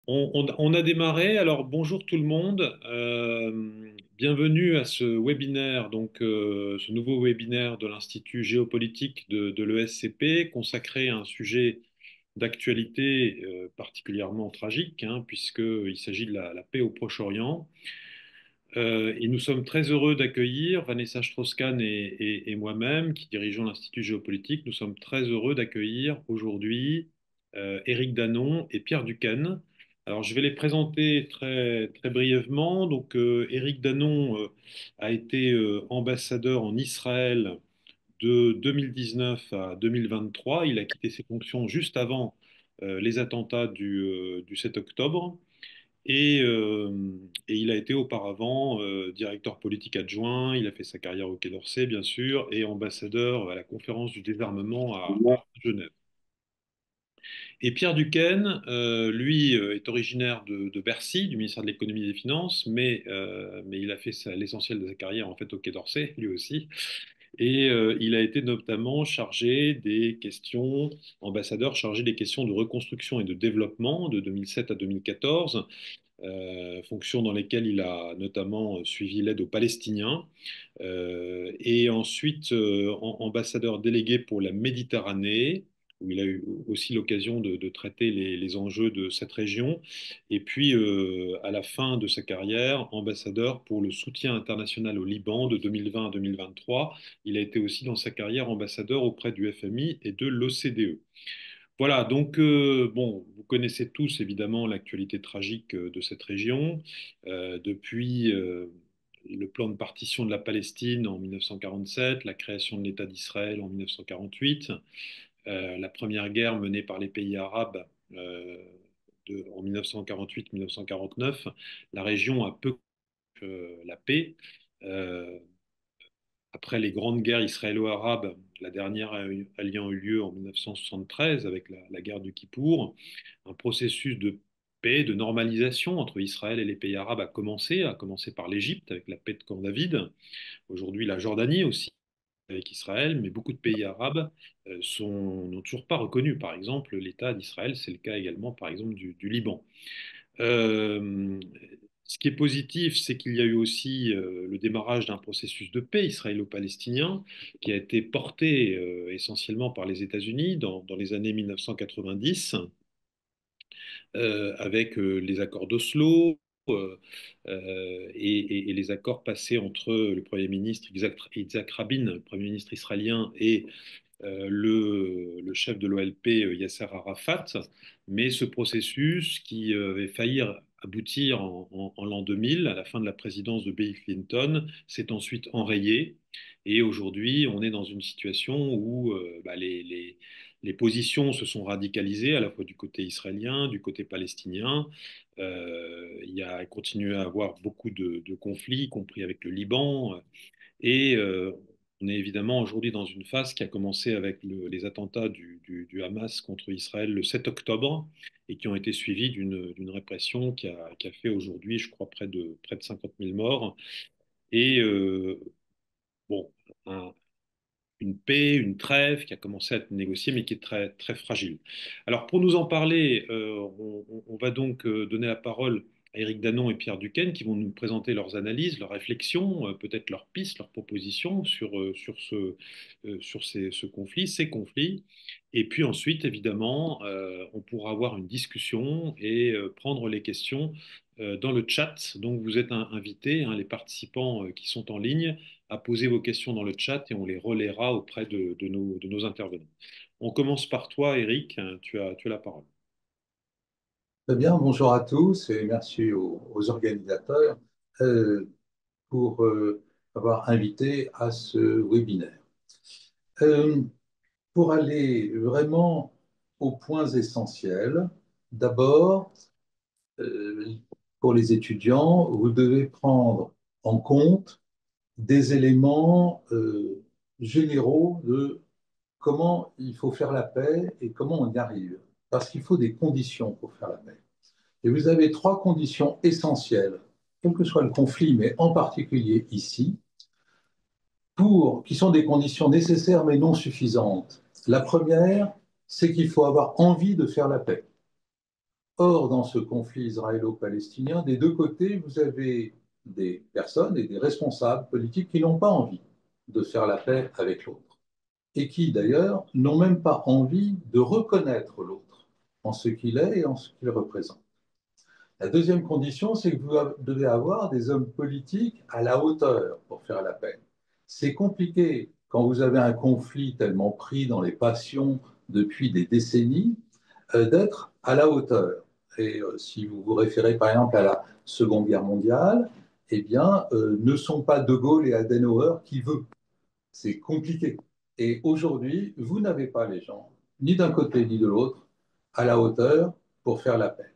On a démarré. Alors bonjour tout le monde. Bienvenue à ce webinaire, ce nouveau webinaire de l'Institut géopolitique de l'ESCP consacré à un sujet d'actualité particulièrement tragique, puisqu'il s'agit de la paix au Proche-Orient. Et nous sommes très heureux d'accueillir Vanessa Strauss-Kahn et moi-même, qui dirigeons l'Institut géopolitique. Nous sommes très heureux d'accueillir aujourd'hui Éric Danon et Pierre Duquesne. Alors, je vais les présenter très, très brièvement. Éric Danon a été ambassadeur en Israël de 2019 à 2023. Il a quitté ses fonctions juste avant les attentats du 7 octobre. Et il a été auparavant directeur politique adjoint, il a fait sa carrière au Quai d'Orsay, bien sûr, et ambassadeur à la conférence du désarmement à Genève. Et Pierre Duquesne, lui, est originaire de Bercy, du ministère de l'Économie et des Finances, mais il a fait l'essentiel de sa carrière en fait au Quai d'Orsay, lui aussi. Et il a été notamment chargé des questions, ambassadeur chargé des questions de reconstruction et de développement de 2007 à 2014, fonctions dans lesquelles il a notamment suivi l'aide aux Palestiniens, et ensuite ambassadeur délégué pour la Méditerranée, où il a eu aussi l'occasion de traiter les enjeux de cette région, et puis à la fin de sa carrière, ambassadeur pour le soutien international au Liban de 2020 à 2023. Il a été aussi dans sa carrière ambassadeur auprès du FMI et de l'OCDE. Voilà, bon, vous connaissez tous évidemment l'actualité tragique de cette région. Depuis le plan de partition de la Palestine en 1947, la création de l'État d'Israël en 1948, la première guerre menée par les pays arabes en 1948-1949, la région a peu la paix. Euh, Après les grandes guerres israélo-arabes, la dernière ayant eu lieu en 1973 avec la guerre du Kippour, un processus de paix, de normalisation entre Israël et les pays arabes a commencé par l'Égypte avec la paix de Camp David, aujourd'hui la Jordanie aussi avec Israël, mais beaucoup de pays arabes n'ont toujours pas reconnu, par exemple, l'État d'Israël. C'est le cas également, par exemple, du Liban. Euh, Ce qui est positif, c'est qu'il y a eu aussi le démarrage d'un processus de paix israélo-palestinien qui a été porté essentiellement par les États-Unis dans les années 1990, avec les accords d'Oslo et les accords passés entre le Premier ministre Yitzhak Rabin, le Premier ministre israélien, et le chef de l'OLP, Yasser Arafat, mais ce processus qui avait failli aboutir en l'an 2000, à la fin de la présidence de Bill Clinton, s'est ensuite enrayé. Et aujourd'hui, on est dans une situation où les positions se sont radicalisées, à la fois du côté israélien, du côté palestinien. Il continue à avoir beaucoup de conflits, y compris avec le Liban. Et on est évidemment aujourd'hui dans une phase qui a commencé avec les attentats du Hamas contre Israël le 7 octobre et qui ont été suivis d'une répression qui a fait aujourd'hui, je crois, près de 50 000 morts. Et bon, un- une paix, une trêve qui a commencé à être négociée, mais qui est très, très fragile. Alors, pour nous en parler, on va donc donner la parole à Éric Danon et Pierre Duquesne, qui vont nous présenter leurs analyses, leurs réflexions, peut-être leurs pistes, leurs propositions sur ce conflit, ces conflits. Et puis ensuite, évidemment, on pourra avoir une discussion et prendre les questions dans le chat. Donc, vous êtes invités, les participants qui sont en ligne, à poser vos questions dans le chat et on les relaiera auprès de nos intervenants. On commence par toi, Eric. Tu as la parole. Très bien, bonjour à tous et merci aux organisateurs euh, pour avoir invité à ce webinaire. Euh, pour aller vraiment aux points essentiels, d'abord, euh, pour les étudiants, vous devez prendre en compte des éléments généraux de comment il faut faire la paix et comment on y arrive. Parce qu'il faut des conditions pour faire la paix. Et vous avez trois conditions essentielles, quel que soit le conflit, mais en particulier ici, qui sont des conditions nécessaires mais non suffisantes. La première, c'est qu'il faut avoir envie de faire la paix. Or, dans ce conflit israélo-palestinien, des deux côtés, vous avez des personnes et des responsables politiques qui n'ont pas envie de faire la paix avec l'autre et qui, d'ailleurs, n'ont même pas envie de reconnaître l'autre en ce qu'il est et en ce qu'il représente. La deuxième condition, c'est que vous devez avoir des hommes politiques à la hauteur pour faire la paix. C'est compliqué quand vous avez un conflit tellement pris dans les passions depuis des décennies d'être à la hauteur. Et si vous vous référez par exemple à la Seconde Guerre mondiale, eh bien, ne sont pas De Gaulle et Adenauer qui veulent. C'est compliqué. Et aujourd'hui, vous n'avez pas les gens, ni d'un côté ni de l'autre, à la hauteur pour faire la paix.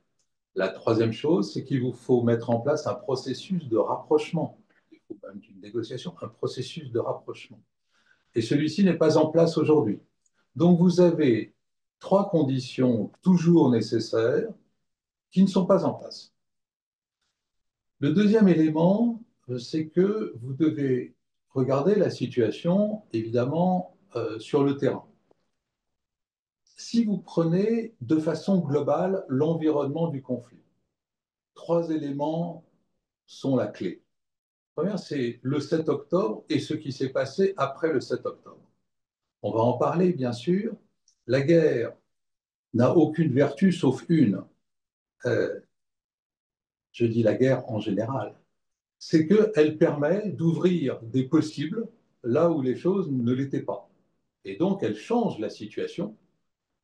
La troisième chose, c'est qu'il vous faut mettre en place un processus de rapprochement. Il faut même une négociation, un processus de rapprochement. Et celui-ci n'est pas en place aujourd'hui. Donc vous avez trois conditions toujours nécessaires qui ne sont pas en place. Le deuxième élément, c'est que vous devez regarder la situation, évidemment, sur le terrain. Si vous prenez de façon globale l'environnement du conflit, trois éléments sont la clé. La première, c'est le 7 octobre et ce qui s'est passé après le 7 octobre. On va en parler, bien sûr. La guerre n'a aucune vertu sauf une. Euh, je dis la guerre en général. C'est qu'elle permet d'ouvrir des possibles là où les choses ne l'étaient pas. Et donc, elle change la situation.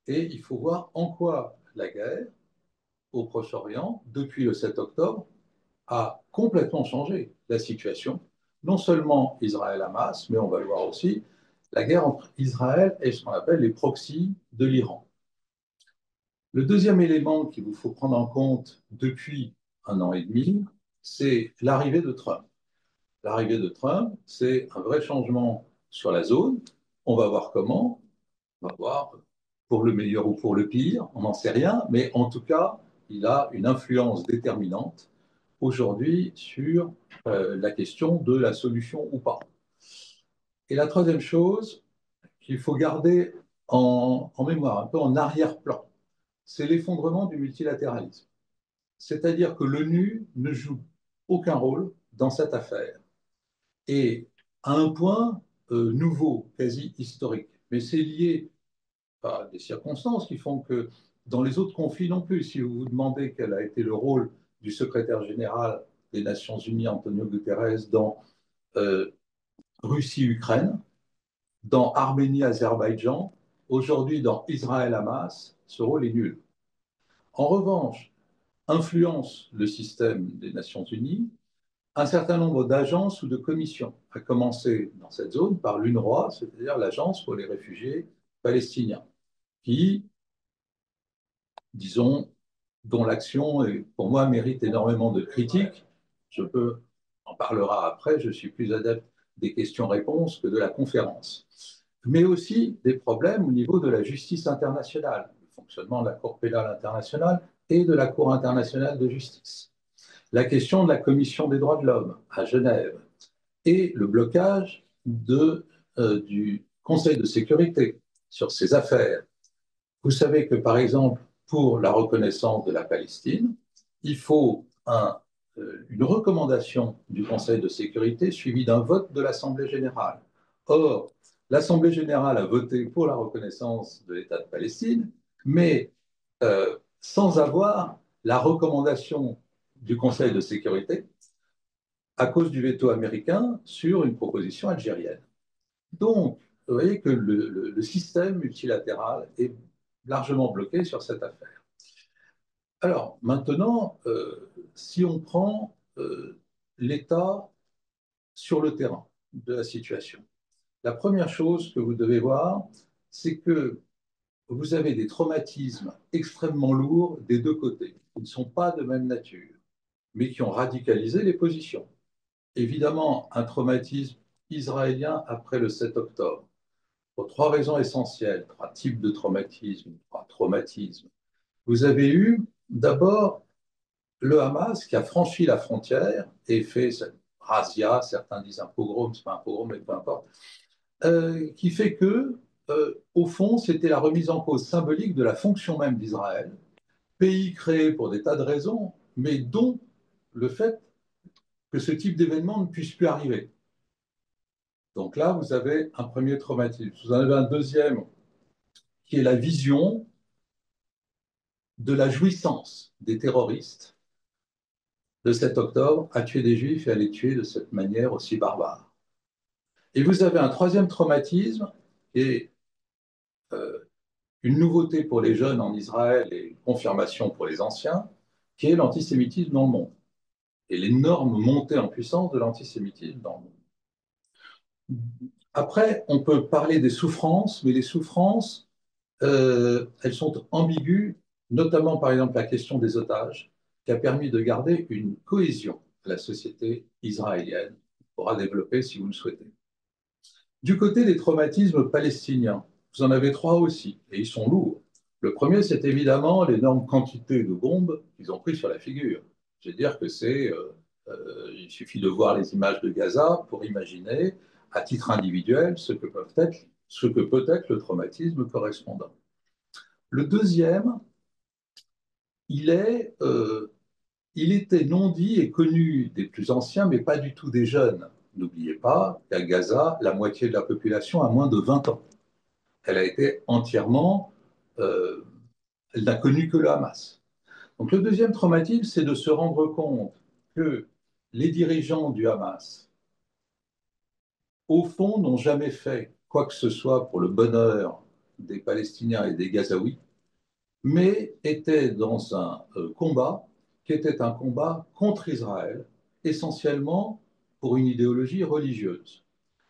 Et il faut voir en quoi la guerre au Proche-Orient, depuis le 7 octobre, a complètement changé la situation. Non seulement Israël-Hamas, mais on va le voir aussi, la guerre entre Israël et ce qu'on appelle les proxys de l'Iran. Le deuxième élément qu'il vous faut prendre en compte depuis un an et demi, c'est l'arrivée de Trump. L'arrivée de Trump, c'est un vrai changement sur la zone. On va voir comment, on va voir pour le meilleur ou pour le pire, on n'en sait rien, mais en tout cas, il a une influence déterminante aujourd'hui sur la question de la solution ou pas. Et la troisième chose qu'il faut garder en mémoire, un peu en arrière-plan, c'est l'effondrement du multilatéralisme. C'est-à-dire que l'ONU ne joue aucun rôle dans cette affaire. Et à un point nouveau, quasi historique. Mais c'est lié à des circonstances qui font que dans les autres conflits non plus, si vous vous demandez quel a été le rôle du secrétaire général des Nations Unies, Antonio Guterres, dans euh, Russie-Ukraine, dans Arménie-Azerbaïdjan, aujourd'hui dans Israël-Hamas, ce rôle est nul. En revanche, influence le système des Nations Unies un certain nombre d'agences ou de commissions, à commencer dans cette zone par l'UNRWA, c'est-à-dire l'Agence pour les réfugiés palestiniens, qui, disons, dont l'action, pour moi, mérite énormément de critiques. Je peux, on en parlera après, je suis plus adepte des questions-réponses que de la conférence. Mais aussi des problèmes au niveau de la justice internationale, le fonctionnement de la Cour pénale internationale et de la Cour internationale de justice. La question de la Commission des droits de l'homme à Genève et le blocage du Conseil de sécurité sur ces affaires. Vous savez que, par exemple, pour la reconnaissance de la Palestine, il faut une recommandation du Conseil de sécurité suivie d'un vote de l'Assemblée générale. Or, l'Assemblée générale a voté pour la reconnaissance de l'État de Palestine, mais sans avoir la recommandation du Conseil de sécurité à cause du veto américain sur une proposition algérienne. Donc, vous voyez que le système multilatéral est largement bloqué sur cette affaire. Alors, maintenant, si on prend l'état sur le terrain de la situation, la première chose que vous devez voir, c'est que vous avez des traumatismes extrêmement lourds des deux côtés, qui ne sont pas de même nature, mais qui ont radicalisé les positions. Évidemment, un traumatisme israélien après le 7 octobre, pour trois raisons essentielles, trois types de traumatisme, trois traumatismes. Vous avez eu d'abord le Hamas qui a franchi la frontière et fait cette razzia, certains disent un pogrom, c'est pas un pogrom, mais peu importe, qui fait que, au fond, c'était la remise en cause symbolique de la fonction même d'Israël pays créé pour des tas de raisons, mais dont le fait que ce type d'événement ne puisse plus arriver. Donc là, vous avez un premier traumatisme. Vous en avez un deuxième qui est la vision de la jouissance des terroristes de 7 octobre à tuer des juifs et à les tuer de cette manière aussi barbare. Et vous avez un troisième traumatisme qui est une nouveauté pour les jeunes en Israël et une confirmation pour les anciens, qui est l'antisémitisme dans le monde et l'énorme montée en puissance de l'antisémitisme dans le monde. Après, on peut parler des souffrances, mais les souffrances, elles sont ambiguës, notamment par exemple la question des otages, qui a permis de garder une cohésion à la société israélienne. On pourra développer si vous le souhaitez. Du côté des traumatismes palestiniens, vous en avez trois aussi, et ils sont lourds. Le premier, c'est évidemment l'énorme quantité de bombes qu'ils ont pris sur la figure. Je veux dire que il suffit de voir les images de Gaza pour imaginer, à titre individuel, ce que peut être le traumatisme correspondant. Le deuxième, il est, il était non dit et connu des plus anciens, mais pas du tout des jeunes. N'oubliez pas qu'à Gaza, la moitié de la population a moins de 20 ans. Elle a été entièrement, euh, elle n'a connu que le Hamas. Donc le deuxième traumatisme, c'est de se rendre compte que les dirigeants du Hamas, au fond, n'ont jamais fait quoi que ce soit pour le bonheur des Palestiniens et des Gazaouis, mais étaient dans un combat qui était un combat contre Israël, essentiellement pour une idéologie religieuse.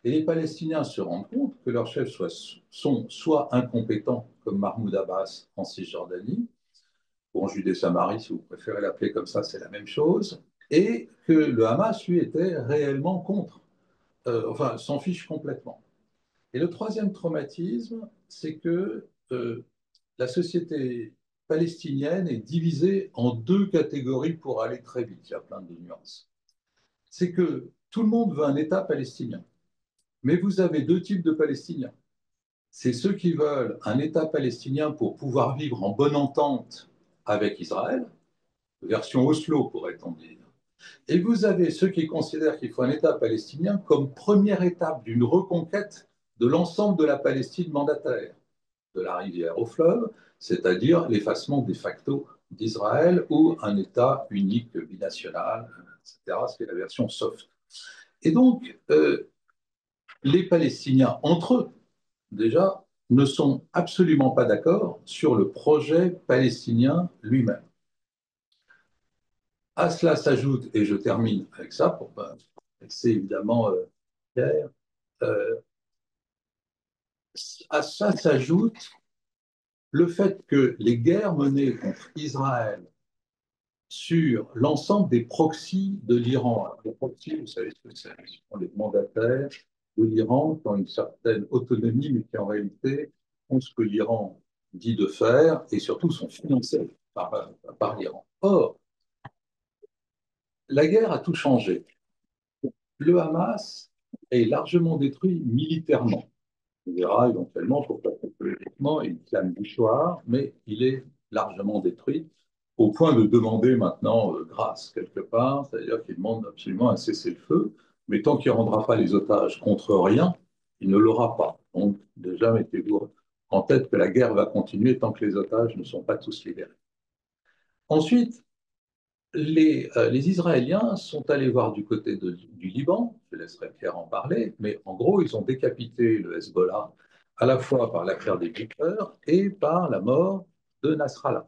Et les Palestiniens se rendent compte que leurs chefs sont soit incompétents, comme Mahmoud Abbas en Cisjordanie, ou en Judée-Samarie, si vous préférez l'appeler comme ça, c'est la même chose, et que le Hamas, lui, était réellement contre, enfin, s'en fiche complètement. Et le troisième traumatisme, c'est que la société palestinienne est divisée en deux catégories pour aller très vite. Il y a plein de nuances. C'est que tout le monde veut un État palestinien, mais vous avez deux types de Palestiniens. C'est ceux qui veulent un État palestinien pour pouvoir vivre en bonne entente avec Israël, version Oslo pourrait-on dire. Et vous avez ceux qui considèrent qu'il faut un État palestinien comme première étape d'une reconquête de l'ensemble de la Palestine mandataire, de la rivière au fleuve, c'est-à-dire l'effacement de facto d'Israël ou un État unique binational, etc., ce qui est la version soft. Et donc, les Palestiniens, entre eux, déjà, ne sont absolument pas d'accord sur le projet palestinien lui-même. À cela s'ajoute, et je termine avec ça, pour pas laisser évidemment Pierre, euh, à ça s'ajoute le fait que les guerres menées contre Israël sur l'ensemble des proxys de l'Iran. Les proxys, vous savez ce que c'est, ce sont les mandataires de l'Iran qui ont une certaine autonomie, mais qui en réalité font ce que l'Iran dit de faire et surtout sont financés par l'Iran. Or, la guerre a tout changé. Le Hamas est largement détruit militairement. On verra éventuellement pourquoi politiquement il clame victoire, mais il est largement détruit au point de demander maintenant grâce quelque part, c'est-à-dire qu'il demande absolument un cessez-le-feu, mais tant qu'il ne rendra pas les otages contre rien, il ne l'aura pas. Donc déjà, mettez-vous en tête que la guerre va continuer tant que les otages ne sont pas tous libérés. Ensuite, les Israéliens sont allés voir du côté du Liban, je laisserai Pierre en parler, mais en gros, ils ont décapité le Hezbollah à la fois par l'affaire des Clippers et par la mort de Nasrallah.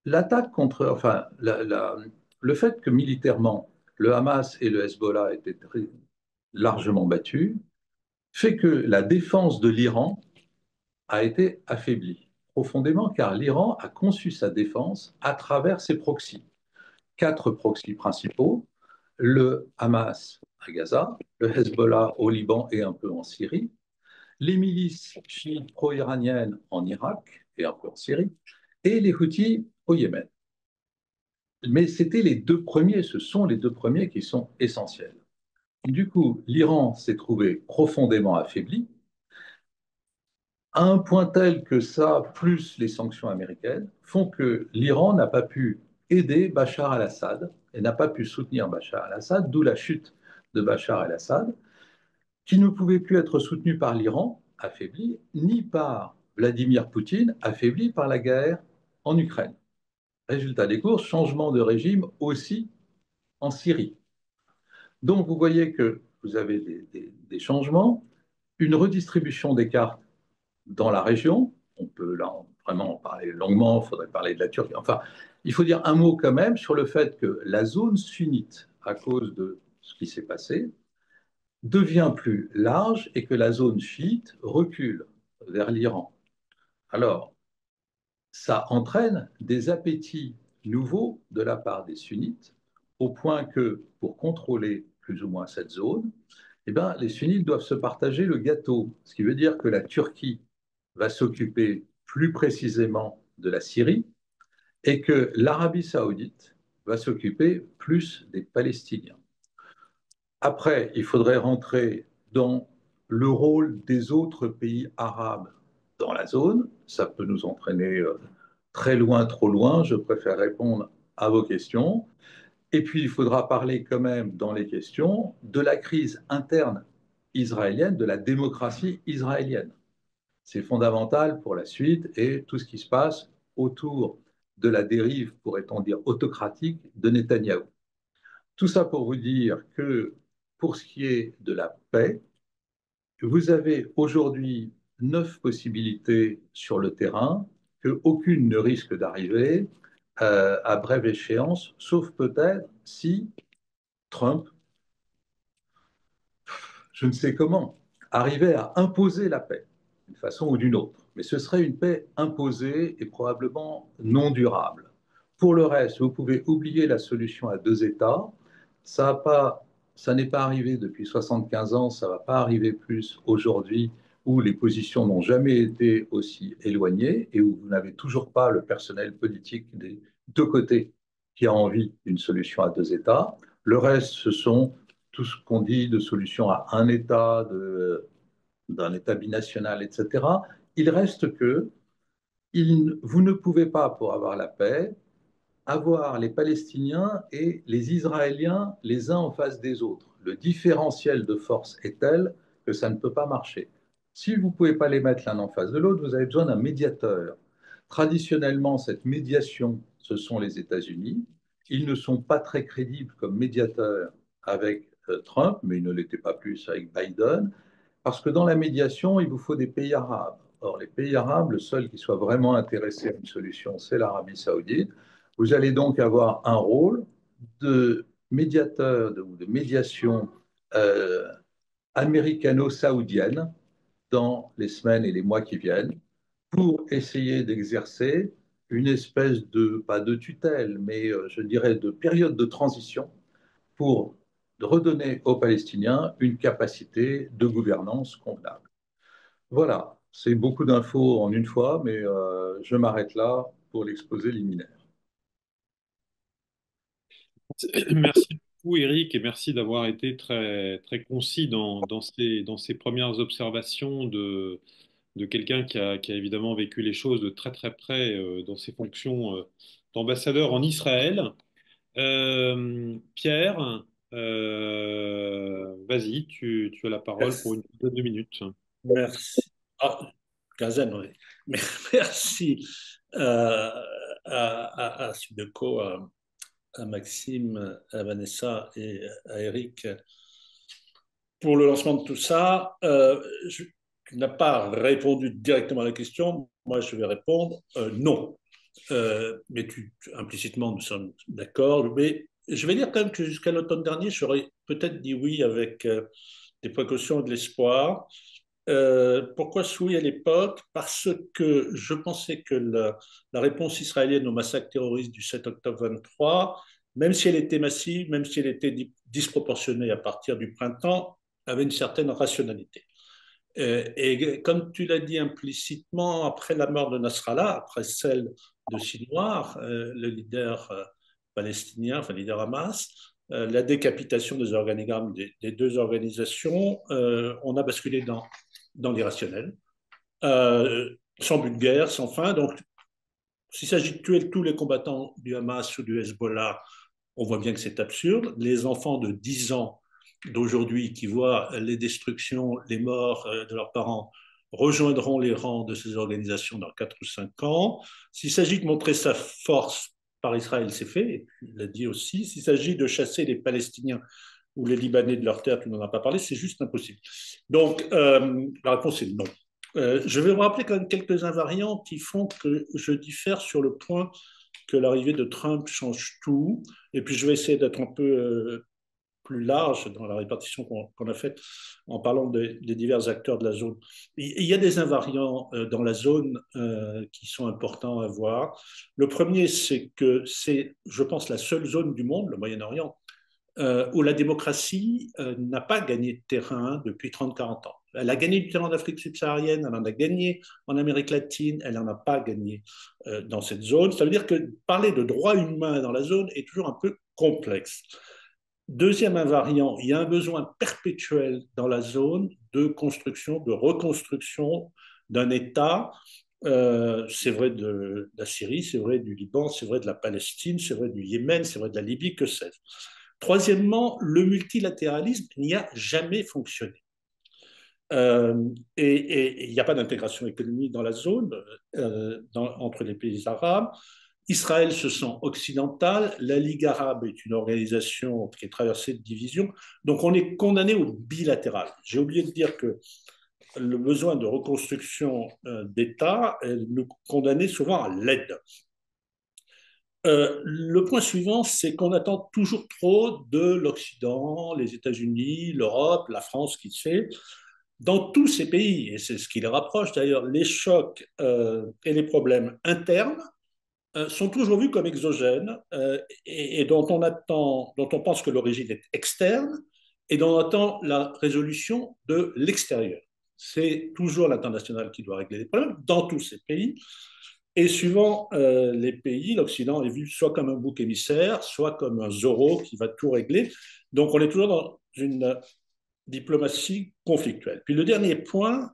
L'attaque contre, enfin, le fait que militairement, le Hamas et le Hezbollah étaient largement battus, fait que la défense de l'Iran a été affaiblie profondément, car l'Iran a conçu sa défense à travers ses proxys. 4 proxys principaux, le Hamas à Gaza, le Hezbollah au Liban et un peu en Syrie, les milices chiites pro-iraniennes en Irak et un peu en Syrie, et les Houthis au Yémen. Mais c'était les deux premiers, ce sont les deux premiers qui sont essentiels. Du coup, l'Iran s'est trouvé profondément affaibli, À un point tel que ça, plus les sanctions américaines, font que l'Iran n'a pas pu aider Bachar al-Assad et n'a pas pu soutenir Bachar al-Assad, d'où la chute de Bachar al-Assad, qui ne pouvait plus être soutenu par l'Iran, affaibli, ni par Vladimir Poutine, affaibli par la guerre en Ukraine. Résultat des courses, changement de régime aussi en Syrie. Donc vous voyez que vous avez des changements, une redistribution des cartes dans la région. On peut là vraiment en parler longuement, il faudrait parler de la Turquie. Enfin, il faut dire un mot quand même sur le fait que la zone sunnite, à cause de ce qui s'est passé, devient plus large et que la zone chiite recule vers l'Iran. Alors, ça entraîne des appétits nouveaux de la part des sunnites, au point que pour contrôler plus ou moins cette zone, eh ben, les sunnites doivent se partager le gâteau, ce qui veut dire que la Turquie va s'occuper plus précisément de la Syrie et que l'Arabie saoudite va s'occuper plus des Palestiniens. Après, il faudrait rentrer dans le rôle des autres pays arabes dans la zone. Ça peut nous entraîner très loin, trop loin. Je préfère répondre à vos questions. Et puis, il faudra parler quand même dans les questions de la crise interne israélienne, de la démocratie israélienne. C'est fondamental pour la suite et tout ce qui se passe autour de la dérive, pourrait-on dire, autocratique de Netanyahou. Tout ça pour vous dire que pour ce qui est de la paix, vous avez aujourd'hui 9 possibilités sur le terrain, qu'aucune ne risque d'arriver à brève échéance, sauf peut-être si Trump, je ne sais comment, arrivait à imposer la paix, d'une façon ou d'une autre. Mais ce serait une paix imposée et probablement non durable. Pour le reste, vous pouvez oublier la solution à 2 États. Ça n'est pas arrivé depuis 75 ans, ça ne va pas arriver plus aujourd'hui, où les positions n'ont jamais été aussi éloignées et où vous n'avez toujours pas le personnel politique des 2 côtés qui a envie d'une solution à 2 États. Le reste, ce sont tout ce qu'on dit de solution à un État, d'un État binational, etc. Il reste que vous ne pouvez pas, pour avoir la paix, avoir les Palestiniens et les Israéliens les uns en face des autres. Le différentiel de force est tel que ça ne peut pas marcher. Si vous ne pouvez pas les mettre l'un en face de l'autre, vous avez besoin d'un médiateur. Traditionnellement, cette médiation, ce sont les États-Unis. Ils ne sont pas très crédibles comme médiateurs avec Trump, mais ils ne l'étaient pas plus avec Biden, parce que dans la médiation, il vous faut des pays arabes. Or, les pays arabes, le seul qui soit vraiment intéressé à une solution, c'est l'Arabie saoudite. Vous allez donc avoir un rôle de médiateur ou de médiation euh, américano-saoudienne dans les semaines et les mois qui viennent pour essayer d'exercer une espèce de, pas de tutelle, mais je dirais de période de transition pour redonner aux Palestiniens une capacité de gouvernance convenable. Voilà, c'est beaucoup d'infos en une fois, mais je m'arrête là pour l'exposé liminaire. Merci beaucoup, Eric, et merci d'avoir été très, très concis dans ces premières observations de quelqu'un qui a évidemment vécu les choses de très, très près dans ses fonctions d'ambassadeur en Israël. Pierre, vas-y, tu as la parole pour Merci. une dizaine de minutes. Merci. Ah, quinzaine, oui. Mais merci euh, à Subeko, à Maxime, à Vanessa et à Eric pour le lancement de tout ça. Tu n'as pas répondu directement à la question. Moi, je vais répondre non. Mais implicitement, nous sommes d'accord. Mais je vais dire quand même que jusqu'à l'automne dernier, j'aurais peut-être dit oui avec des précautions et de l'espoir. Pourquoi oui à l'époque? Parce que je pensais que la réponse israélienne au massacre terroriste du 7 octobre 23, même si elle était massive, même si elle était disproportionnée à partir du printemps, avait une certaine rationalité. Et comme tu l'as dit implicitement, après la mort de Nasrallah, après celle de Sinwar, le leader palestinien, enfin le leader Hamas, la décapitation des organigrammes des 2 organisations, on a basculé dans l'irrationnel. sans but de guerre, sans fin. Donc, s'il s'agit de tuer tous les combattants du Hamas ou du Hezbollah, on voit bien que c'est absurde. Les enfants de 10 ans d'aujourd'hui qui voient les destructions, les morts de leurs parents rejoindront les rangs de ces organisations dans 4 ou 5 ans. S'il s'agit de montrer sa force par Israël, c'est fait, et puis il l'a dit aussi. S'il s'agit de chasser les Palestiniens ou les Libanais de leur terre, tu n'en as pas parlé, c'est juste impossible. Donc, la réponse est non. Je vais vous rappeler quand même quelques invariants qui font que je diffère sur le point que l'arrivée de Trump change tout. Et puis, je vais essayer d'être un peu plus large dans la répartition qu'on a faite en parlant des divers acteurs de la zone. Il y a des invariants dans la zone qui sont importants à voir. Le premier, c'est que c'est, je pense, la seule zone du monde, le Moyen-Orient, où la démocratie n'a pas gagné de terrain depuis 30-40 ans. Elle a gagné du terrain en Afrique subsaharienne, elle en a gagné en Amérique latine, elle n'en a pas gagné dans cette zone. Ça veut dire que parler de droits humains dans la zone est toujours un peu complexe. Deuxième invariant, il y a un besoin perpétuel dans la zone de construction, de reconstruction d'un État. C'est vrai de la Syrie, c'est vrai du Liban, c'est vrai de la Palestine, c'est vrai du Yémen, c'est vrai de la Libye, que sais-je. Troisièmement, le multilatéralisme n'y a jamais fonctionné. Et il n'y a pas d'intégration économique dans la zone entre les pays arabes. Israël se sent occidental, la Ligue arabe est une organisation qui est traversée de divisions, donc on est condamné au bilatéral. J'ai oublié de dire que le besoin de reconstruction d'État nous condamnait souvent à l'aide. Le point suivant, c'est qu'on attend toujours trop de l'Occident, les États-Unis, l'Europe, la France, qui sait. Dans tous ces pays, et c'est ce qui les rapproche d'ailleurs, les chocs et les problèmes internes sont toujours vus comme exogènes et dont on pense que l'origine est externe et dont on attend la résolution de l'extérieur. C'est toujours l'international qui doit régler les problèmes dans tous ces pays. Et suivant les pays, l'Occident est vu soit comme un bouc émissaire, soit comme un Zorro qui va tout régler. Donc on est toujours dans une diplomatie conflictuelle. Puis le dernier point,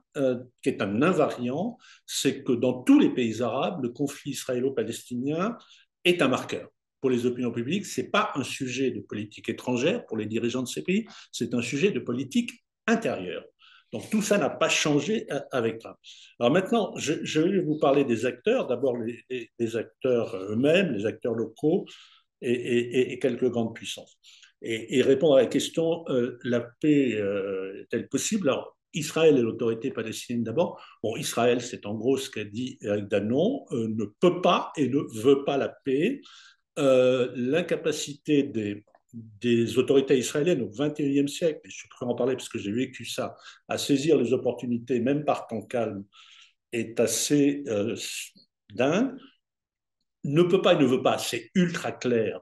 qui est un invariant, c'est que dans tous les pays arabes, le conflit israélo-palestinien est un marqueur. Pour les opinions publiques, ce n'est pas un sujet de politique étrangère pour les dirigeants de ces pays, c'est un sujet de politique intérieure. Donc tout ça n'a pas changé avec Trump. Alors maintenant, je vais vous parler des acteurs, d'abord les acteurs eux-mêmes, les acteurs locaux et quelques grandes puissances. Et répondre à la question, la paix est-elle possible? Alors, Israël et l'autorité palestinienne d'abord. Bon, Israël, c'est en gros ce qu'a dit Eric Danon, ne peut pas et ne veut pas la paix. L'incapacité des autorités israéliennes au XXIe siècle, et je suis prêt à en parler parce que j'ai vécu ça, à saisir les opportunités, même par temps calme, est assez dingue. Ne peut pas et ne veut pas, c'est ultra clair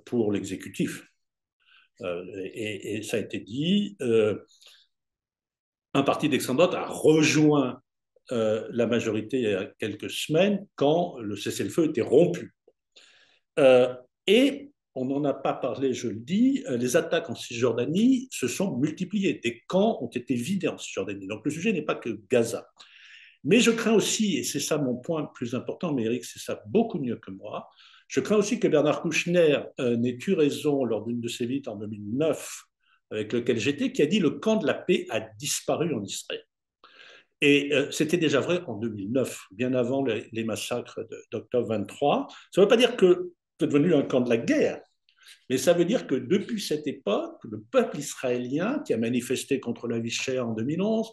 pour l'exécutif. Et ça a été dit, un parti d'extrême droite a rejoint la majorité il y a quelques semaines quand le cessez-le-feu était rompu. Et on n'en a pas parlé, je le dis, les attaques en Cisjordanie se sont multipliées. Des camps ont été vidés en Cisjordanie. Donc le sujet n'est pas que Gaza. Mais je crains aussi, et c'est ça mon point le plus important, mais Eric, c'est ça beaucoup mieux que moi, je crains aussi que Bernard Kouchner n'ait eu raison lors d'une de ses visites en 2009, avec lequel j'étais, qui a dit le camp de la paix a disparu en Israël. Et c'était déjà vrai en 2009, bien avant les massacres d'octobre 23. Ça ne veut pas dire que c'est devenu un camp de la guerre, mais ça veut dire que depuis cette époque, le peuple israélien, qui a manifesté contre la vie chère en 2011,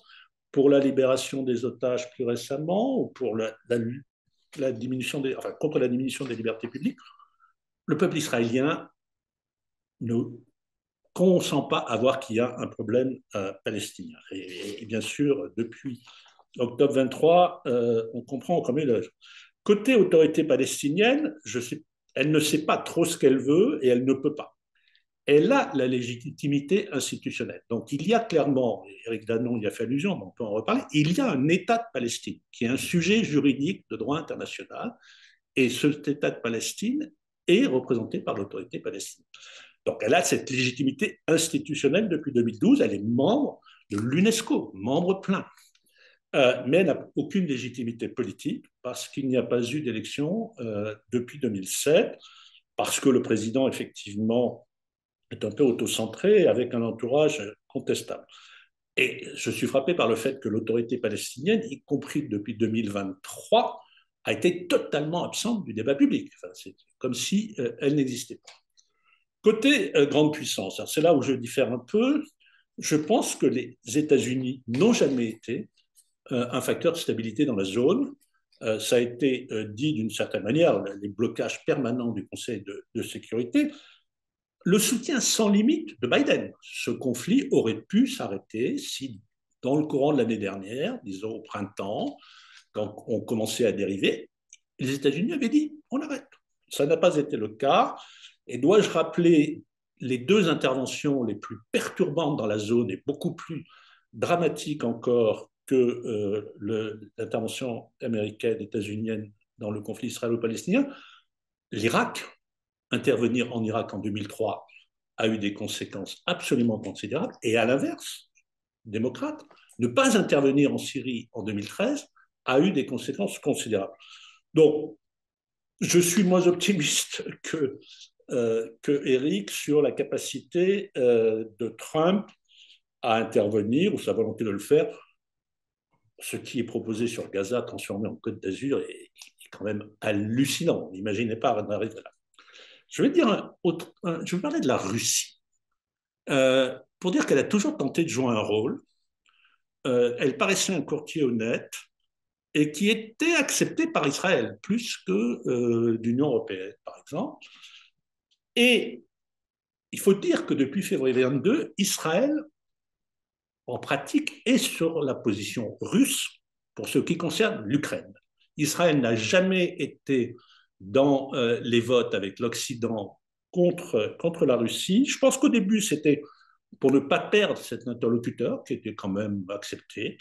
pour la libération des otages plus récemment, ou pour la diminution contre la diminution des libertés publiques, le peuple israélien ne consent pas à voir qu'il y a un problème palestinien. Et bien sûr, depuis octobre 23, on comprend combien le... Côté autorité palestinienne, elle ne sait pas trop ce qu'elle veut et elle ne peut pas. Elle a la légitimité institutionnelle. Donc il y a clairement, Eric Danon y a fait allusion, donc on peut en reparler, il y a un État de Palestine qui est un sujet juridique de droit international et cet État de Palestine est représenté par l'autorité palestinienne. Donc elle a cette légitimité institutionnelle depuis 2012, elle est membre de l'UNESCO, membre plein. mais elle n'a aucune légitimité politique parce qu'il n'y a pas eu d'élection depuis 2007, parce que le président, effectivement, est un peu autocentré avec un entourage contestable. Et je suis frappé par le fait que l'autorité palestinienne, y compris depuis 2023, a été totalement absente du débat public. Enfin, c'est comme si elle n'existait pas. Côté grande puissance, c'est là où je diffère un peu. Je pense que les États-Unis n'ont jamais été un facteur de stabilité dans la zone. Ça a été dit d'une certaine manière, les blocages permanents du Conseil de sécurité, le soutien sans limite de Biden. Ce conflit aurait pu s'arrêter si, dans le courant de l'année dernière, disons au printemps, quand on commençait à dériver, les États-Unis avaient dit on arrête. Ça n'a pas été le cas. Et dois-je rappeler les deux interventions les plus perturbantes dans la zone et beaucoup plus dramatiques encore que l'intervention américaine, états-unienne dans le conflit israélo-palestinien? L'Irak, intervenir en Irak en 2003 a eu des conséquences absolument considérables. Et à l'inverse, démocrate, ne pas intervenir en Syrie en 2013 a eu des conséquences considérables. Donc, je suis moins optimiste que Eric sur la capacité de Trump à intervenir ou sa volonté de le faire. Ce qui est proposé sur Gaza, transformé en Côte d'Azur, est quand même hallucinant. N'imaginez pas en arriver là. Je vais je vais parler de la Russie, pour dire qu'elle a toujours tenté de jouer un rôle. Elle paraissait un courtier honnête et qui était accepté par Israël, plus que l'Union européenne, par exemple. Et il faut dire que depuis février 22, Israël, en pratique, est sur la position russe pour ce qui concerne l'Ukraine. Israël n'a jamais été dans les votes avec l'Occident contre la Russie. Je pense qu'au début, c'était pour ne pas perdre cet interlocuteur qui était quand même accepté.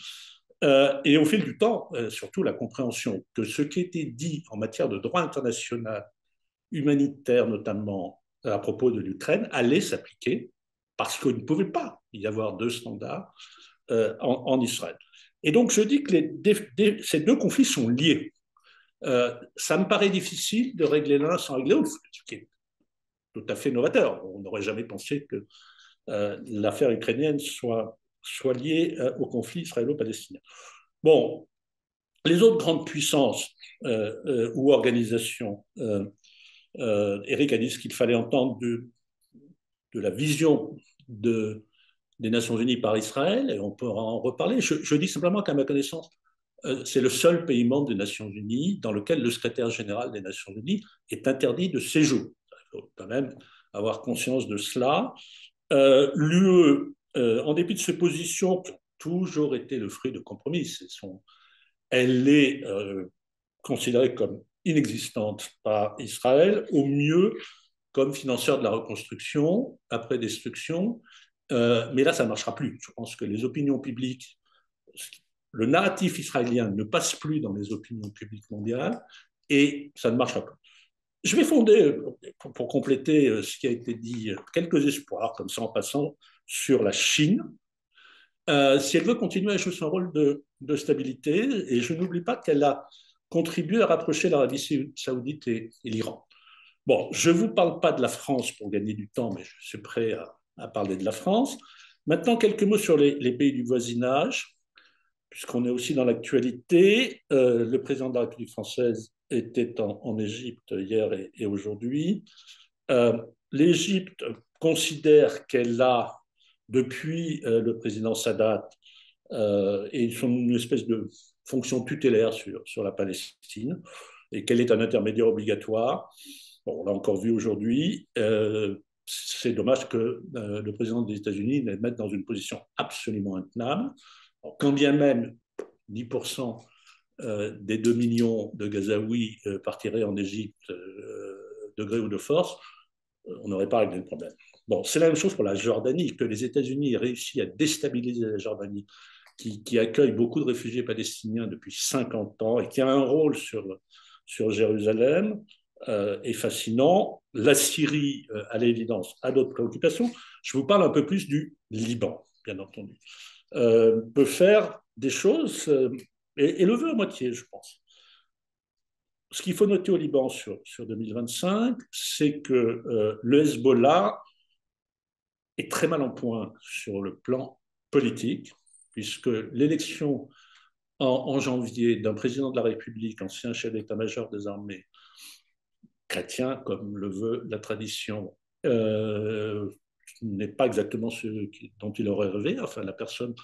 Et au fil du temps, surtout la compréhension que ce qui était dit en matière de droit international, humanitaire notamment, à propos de l'Ukraine, allait s'appliquer parce qu'il ne pouvait pas y avoir deux standards en Israël. Et donc, je dis que ces deux conflits sont liés. Ça me paraît difficile de régler l'un sans régler l'autre, ce qui est tout à fait novateur. On n'aurait jamais pensé que l'affaire ukrainienne soit liée au conflit israélo-palestinien. Bon, les autres grandes puissances ou organisations, Eric a dit ce qu'il fallait entendre de la vision des Nations Unies par Israël, et on peut en reparler. Je dis simplement qu'à ma connaissance, c'est le seul pays membre des Nations Unies dans lequel le secrétaire général des Nations Unies est interdit de séjour. Il faut quand même avoir conscience de cela. L'UE, en dépit de ses positions qui ont toujours été le fruit de compromis, elle est considérée comme inexistante par Israël, au mieux comme financeur de la reconstruction après destruction. Mais là, ça ne marchera plus. Je pense que les opinions publiques, le narratif israélien ne passe plus dans les opinions publiques mondiales et ça ne marchera pas. Je vais fonder, pour compléter ce qui a été dit, quelques espoirs, comme ça en passant, sur la Chine. Si elle veut continuer à jouer son rôle de stabilité, et je n'oublie pas qu'elle a contribué à rapprocher l'Arabie saoudite et l'Iran. Bon, je ne vous parle pas de la France pour gagner du temps, mais je suis prêt à parler de la France. Maintenant, quelques mots sur les pays du voisinage, puisqu'on est aussi dans l'actualité. Le président de la République française était en Égypte hier et aujourd'hui. L'Égypte considère qu'elle a, depuis le président Sadat, et une espèce de fonction tutélaire sur la Palestine, et qu'elle est un intermédiaire obligatoire. Bon, on l'a encore vu aujourd'hui. C'est dommage que le président des États-Unis le mette dans une position absolument intenable. Alors, quand bien même 10% des 2 millions de Gazaouis partiraient en Égypte de gré ou de force, on n'aurait pas réglé le problème. Bon, c'est la même chose pour la Jordanie, que les États-Unis aient réussi à déstabiliser la Jordanie, qui accueille beaucoup de réfugiés palestiniens depuis 50 ans et qui a un rôle sur Jérusalem, est fascinant. La Syrie, à l'évidence, a d'autres préoccupations. Je vous parle un peu plus du Liban, bien entendu. Peut faire des choses et le veut à moitié, je pense. Ce qu'il faut noter au Liban sur 2025, c'est que le Hezbollah est très mal en point sur le plan politique, puisque l'élection en janvier d'un président de la République, ancien chef d'état-major des armées, chrétien, comme le veut la tradition, n'est pas exactement ce dont il aurait rêvé, enfin la personne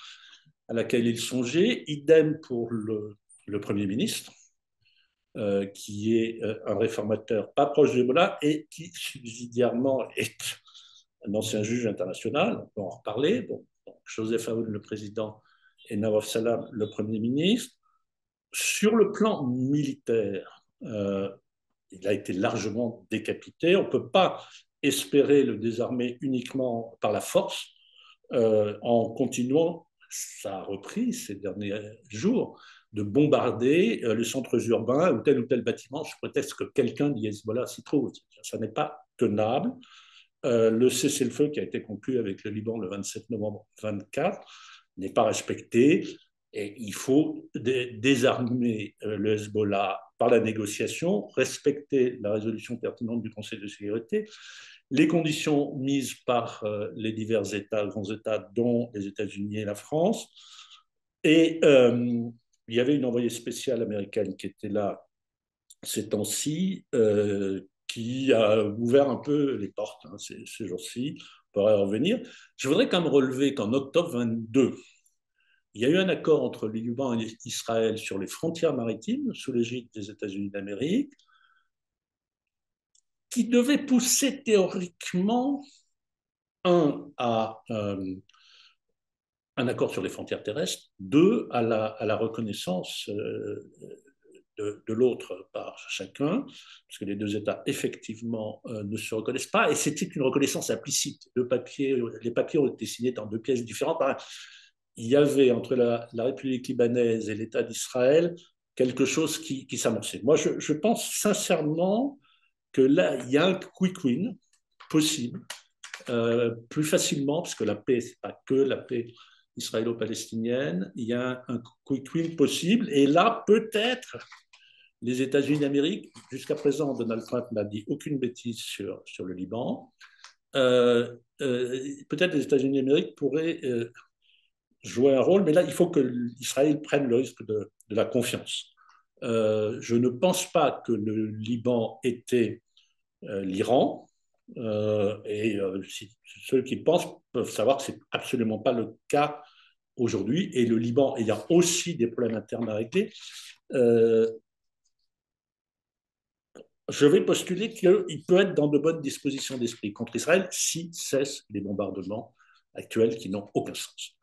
à laquelle il songeait. Idem pour le Premier ministre, qui est un réformateur pas proche de Hezbollah et qui subsidiairement est un ancien juge international, on peut en reparler. Bon, Joseph Aoun, le président, et Nawaf Salam, le Premier ministre. Sur le plan militaire, il a été largement décapité. On ne peut pas espérer le désarmer uniquement par la force en continuant, ça a repris ces derniers jours, de bombarder les centres urbains ou tel bâtiment sous prétexte que quelqu'un du Hezbollah s'y trouve. Ça n'est pas tenable. Le cessez-le-feu qui a été conclu avec le Liban le 27 novembre 2024 n'est pas respecté. Et il faut désarmer le Hezbollah par la négociation, respecter la résolution pertinente du Conseil de sécurité, les conditions mises par les divers États, grands États, dont les États-Unis et la France. Et il y avait une envoyée spéciale américaine qui était là ces temps-ci, qui a ouvert un peu les portes ces jours-ci. On pourrait revenir. Je voudrais quand même relever qu'en octobre 22, il y a eu un accord entre le Liban et Israël sur les frontières maritimes sous l'égide des États-Unis d'Amérique qui devait pousser théoriquement à un accord sur les frontières terrestres, deux, à la reconnaissance de l'autre par chacun, parce que les deux États, effectivement, ne se reconnaissent pas, et c'était une reconnaissance implicite. Les papiers ont été signés dans deux pièces différentes. Il y avait entre la République libanaise et l'État d'Israël quelque chose qui s'amorçait. Moi, je pense sincèrement que là, il y a un quick win possible, plus facilement, parce que la paix, ce n'est pas que la paix israélo-palestinienne, il y a un quick win possible, et là, peut-être, les États-Unis d'Amérique, jusqu'à présent, Donald Trump n'a dit aucune bêtise sur le Liban, peut-être les États-Unis d'Amérique pourraient jouer un rôle, mais là, il faut que Israël prenne le risque de la confiance. Je ne pense pas que le Liban était l'Iran, et ceux qui pensent peuvent savoir que ce n'est absolument pas le cas aujourd'hui, et le Liban ayant aussi des problèmes internes à régler, je vais postuler qu'il peut être dans de bonnes dispositions d'esprit contre Israël s'il cesse les bombardements actuels qui n'ont aucun sens.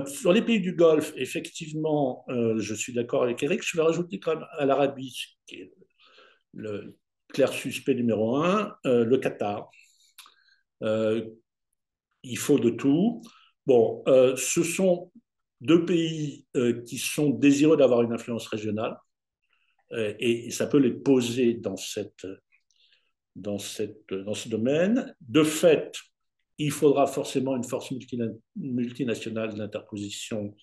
Sur les pays du Golfe, effectivement, je suis d'accord avec Eric. Je vais rajouter quand même à l'Arabie, qui est le clair suspect numéro un, le Qatar. Il faut de tout. Bon, ce sont deux pays qui sont désireux d'avoir une influence régionale, et ça peut les poser dans ce domaine. De fait, il faudra forcément une force multinationale d'interposition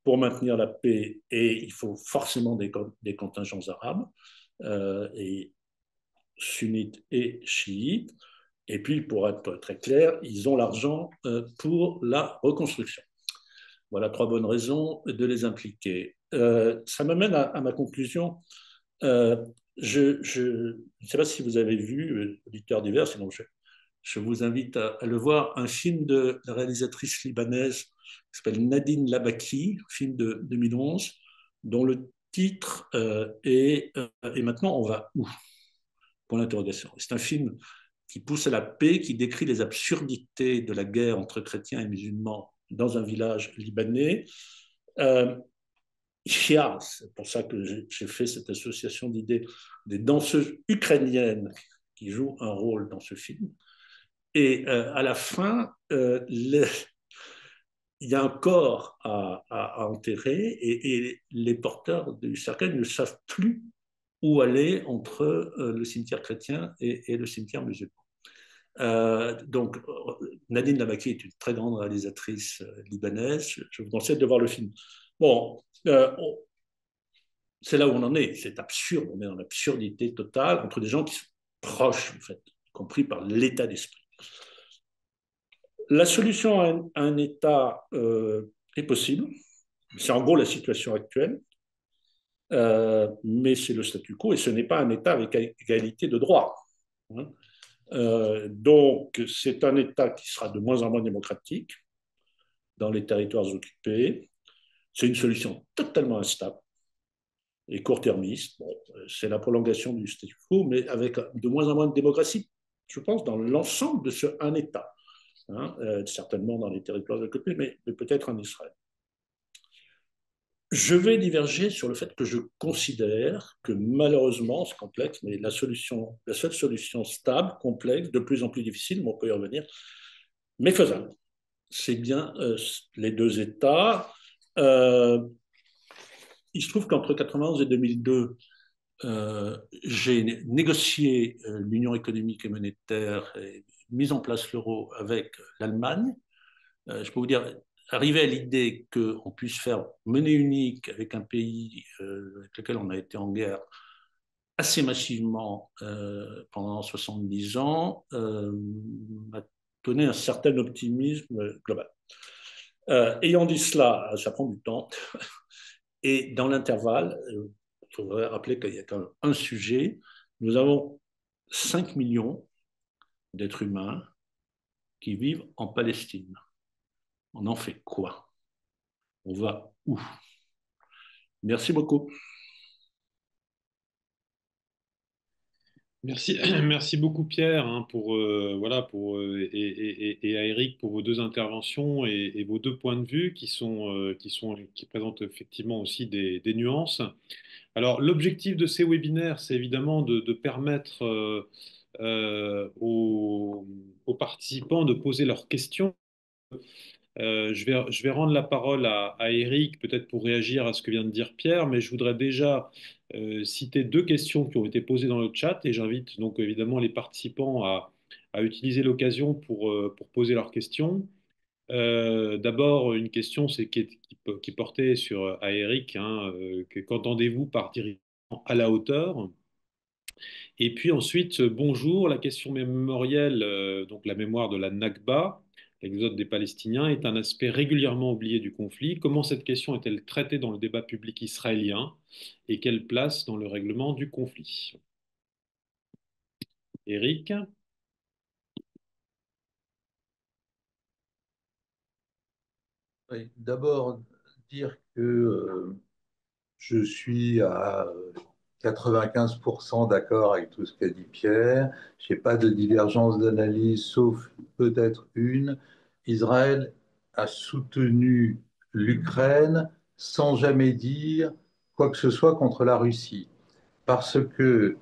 pour maintenir la paix, et il faut forcément des contingents arabes, et sunnites et chiites. Et puis, pour être très clair, ils ont l'argent pour la reconstruction. Voilà trois bonnes raisons de les impliquer. Ça m'amène à ma conclusion. Je ne sais pas si vous avez vu, auditeurs divers, sinon je vous invite à le voir, un film de la réalisatrice libanaise qui s'appelle Nadine Labaki, film de 2011, dont le titre est Et maintenant on va où? Pour l'interrogation. C'est un film qui pousse à la paix, qui décrit les absurdités de la guerre entre chrétiens et musulmans dans un village libanais. C'est pour ça que j'ai fait cette association d'idées, des danseuses ukrainiennes qui jouent un rôle dans ce film. Et à la fin, il y a un corps à enterrer, et les porteurs du cercueil ne savent plus où aller entre le cimetière chrétien et le cimetière musulman. Donc, Nadine Labaki est une très grande réalisatrice libanaise. Je vous conseille de voir le film. Bon, c'est là où on en est. C'est absurde. On est dans l'absurdité totale entre des gens qui sont proches, en fait, compris par l'état d'esprit. La solution à un État est possible. C'est en gros la situation actuelle, mais c'est le statu quo et ce n'est pas un État avec égalité de droit. Hein. Donc, c'est un État qui sera de moins en moins démocratique dans les territoires occupés. C'est une solution totalement instable et court-termiste. Bon, c'est la prolongation du statu quo, mais avec de moins en moins de démocratie, je pense, dans l'ensemble de ce un État. Hein, certainement dans les territoires occupés, mais peut-être en Israël. Je vais diverger sur le fait que je considère que malheureusement, c'est complexe, mais la seule solution stable, complexe, de plus en plus difficile, mais on peut y revenir, mais faisable, c'est bien les deux États. Il se trouve qu'entre 1991 et 2002, j'ai négocié l'Union économique et monétaire et mis en place l'euro avec l'Allemagne. Je peux vous dire, arriver à l'idée qu'on puisse faire monnaie unique avec un pays avec lequel on a été en guerre assez massivement pendant 70 ans m'a donné un certain optimisme global. Ayant dit cela, ça prend du temps. Et dans l'intervalle, il faudrait rappeler qu'il y a quand même un sujet. Nous avons 5 millions d'êtres humains qui vivent en Palestine. On en fait quoi? On va où? Merci beaucoup. Merci, merci beaucoup Pierre hein, pour voilà et à Eric pour vos deux interventions et vos deux points de vue qui présentent effectivement aussi des nuances. Alors l'objectif de ces webinaires, c'est évidemment de permettre aux participants de poser leurs questions. Je vais rendre la parole à Eric, peut-être pour réagir à ce que vient de dire Pierre, mais je voudrais déjà citer deux questions qui ont été posées dans le chat et j'invite donc évidemment les participants à utiliser l'occasion pour poser leurs questions. D'abord, une question qui portait à Eric, hein, qu'entendez-vous par dirigeant à la hauteur? Et puis ensuite, bonjour, la question mémorielle, donc la mémoire de la Nakba, l'exode des Palestiniens, est un aspect régulièrement oublié du conflit. Comment cette question est-elle traitée dans le débat public israélien et quelle place dans le règlement du conflit? Eric? Oui, d'abord, dire que je suis à 95% d'accord avec tout ce qu'a dit Pierre. Je n'ai pas de divergence d'analyse, sauf peut-être une. Israël a soutenu l'Ukraine sans jamais dire quoi que ce soit contre la Russie. Parce que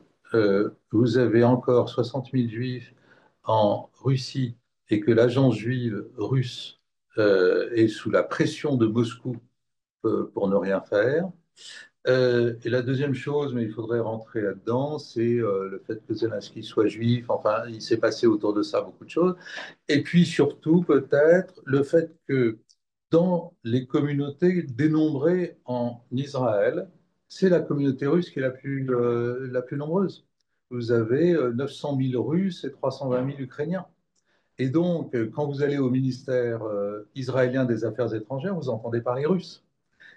vous avez encore 60 000 juifs en Russie et que l'agence juive russe est sous la pression de Moscou pour ne rien faire. Et la deuxième chose, mais il faudrait rentrer là-dedans, c'est le fait que Zelensky soit juif. Enfin, il s'est passé autour de ça beaucoup de choses. Et puis surtout, peut-être, le fait que dans les communautés dénombrées en Israël, c'est la communauté russe qui est la plus nombreuse. Vous avez 900 000 Russes et 320 000 Ukrainiens. Et donc, quand vous allez au ministère israélien des Affaires étrangères, vous entendez parler russe.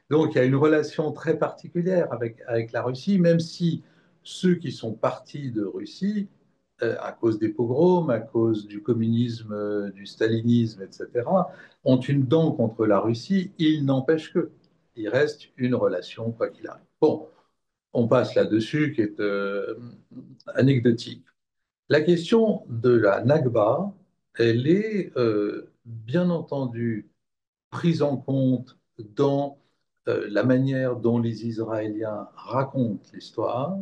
Donc, il y a une relation très particulière avec la Russie, même si ceux qui sont partis de Russie, à cause des pogroms, à cause du communisme, du stalinisme, etc., ont une dent contre la Russie, il n'empêche que il reste une relation, quoi qu'il arrive. Bon, on passe là-dessus, qui est anecdotique. La question de la Nakba, elle est bien entendu prise en compte dans la manière dont les Israéliens racontent l'histoire,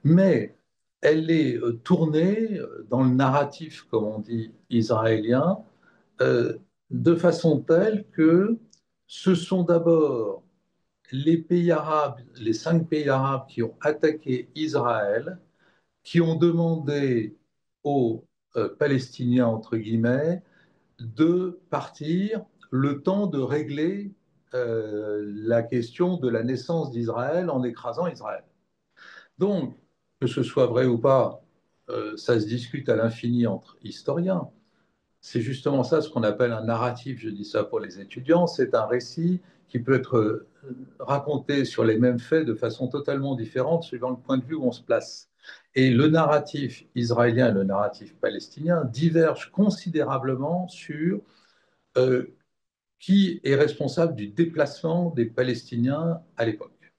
mais elle est tournée dans le narratif, comme on dit, israélien, euh, de façon telle que ce sont d'abord les pays arabes, les 5 pays arabes qui ont attaqué Israël, qui ont demandé aux Palestiniens, entre guillemets, de partir le temps de régler la question de la naissance d'Israël en écrasant Israël. Donc, que ce soit vrai ou pas, ça se discute à l'infini entre historiens. C'est justement ça ce qu'on appelle un narratif, je dis ça pour les étudiants, c'est un récit qui peut être raconté sur les mêmes faits de façon totalement différente suivant le point de vue où on se place. Et le narratif israélien et le narratif palestinien divergent considérablement sur euh, qui est responsable du déplacement des Palestiniens à l'époque.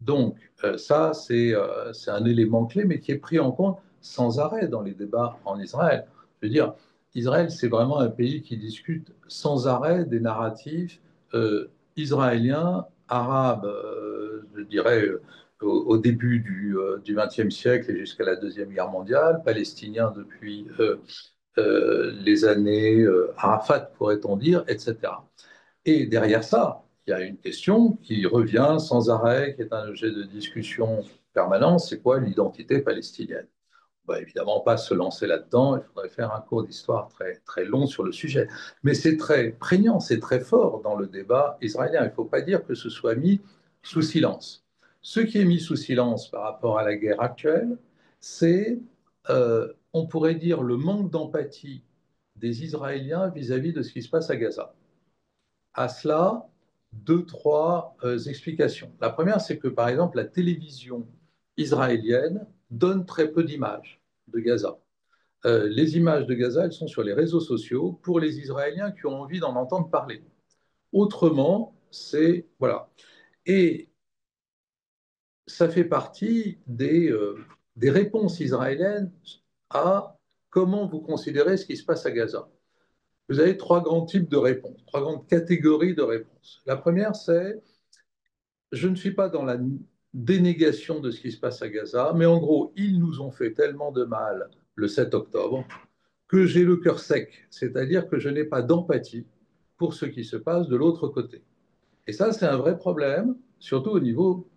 Donc, ça, c'est un élément clé, mais qui est pris en compte sans arrêt dans les débats en Israël. Je veux dire, Israël, c'est vraiment un pays qui discute sans arrêt des narratifs israéliens, arabes, je dirais, au début du XXe siècle et jusqu'à la Deuxième Guerre mondiale, palestiniens depuis les années Arafat, pourrait-on dire, etc. Et derrière ça, il y a une question qui revient sans arrêt, qui est un objet de discussion permanent, c'est quoi l'identité palestinienne? On va évidemment pas se lancer là-dedans, il faudrait faire un cours d'histoire très, très long sur le sujet. Mais c'est très prégnant, c'est très fort dans le débat israélien. Il ne faut pas dire que ce soit mis sous silence. Ce qui est mis sous silence par rapport à la guerre actuelle, c'est, on pourrait dire, le manque d'empathie des Israéliens vis-à-vis de ce qui se passe à Gaza. À cela, deux, trois explications. La première, c'est que, par exemple, la télévision israélienne donne très peu d'images de Gaza. Les images de Gaza, elles sont sur les réseaux sociaux pour les Israéliens qui ont envie d'en entendre parler. Autrement, c'est... Voilà. Et ça fait partie des réponses israéliennes à comment vous considérez ce qui se passe à Gaza. Vous avez trois grands types de réponses, trois grandes catégories de réponses. La première, c'est je ne suis pas dans la dénégation de ce qui se passe à Gaza, mais en gros, ils nous ont fait tellement de mal le 7 octobre que j'ai le cœur sec, c'est-à-dire que je n'ai pas d'empathie pour ce qui se passe de l'autre côté. Et ça, c'est un vrai problème, surtout au niveau,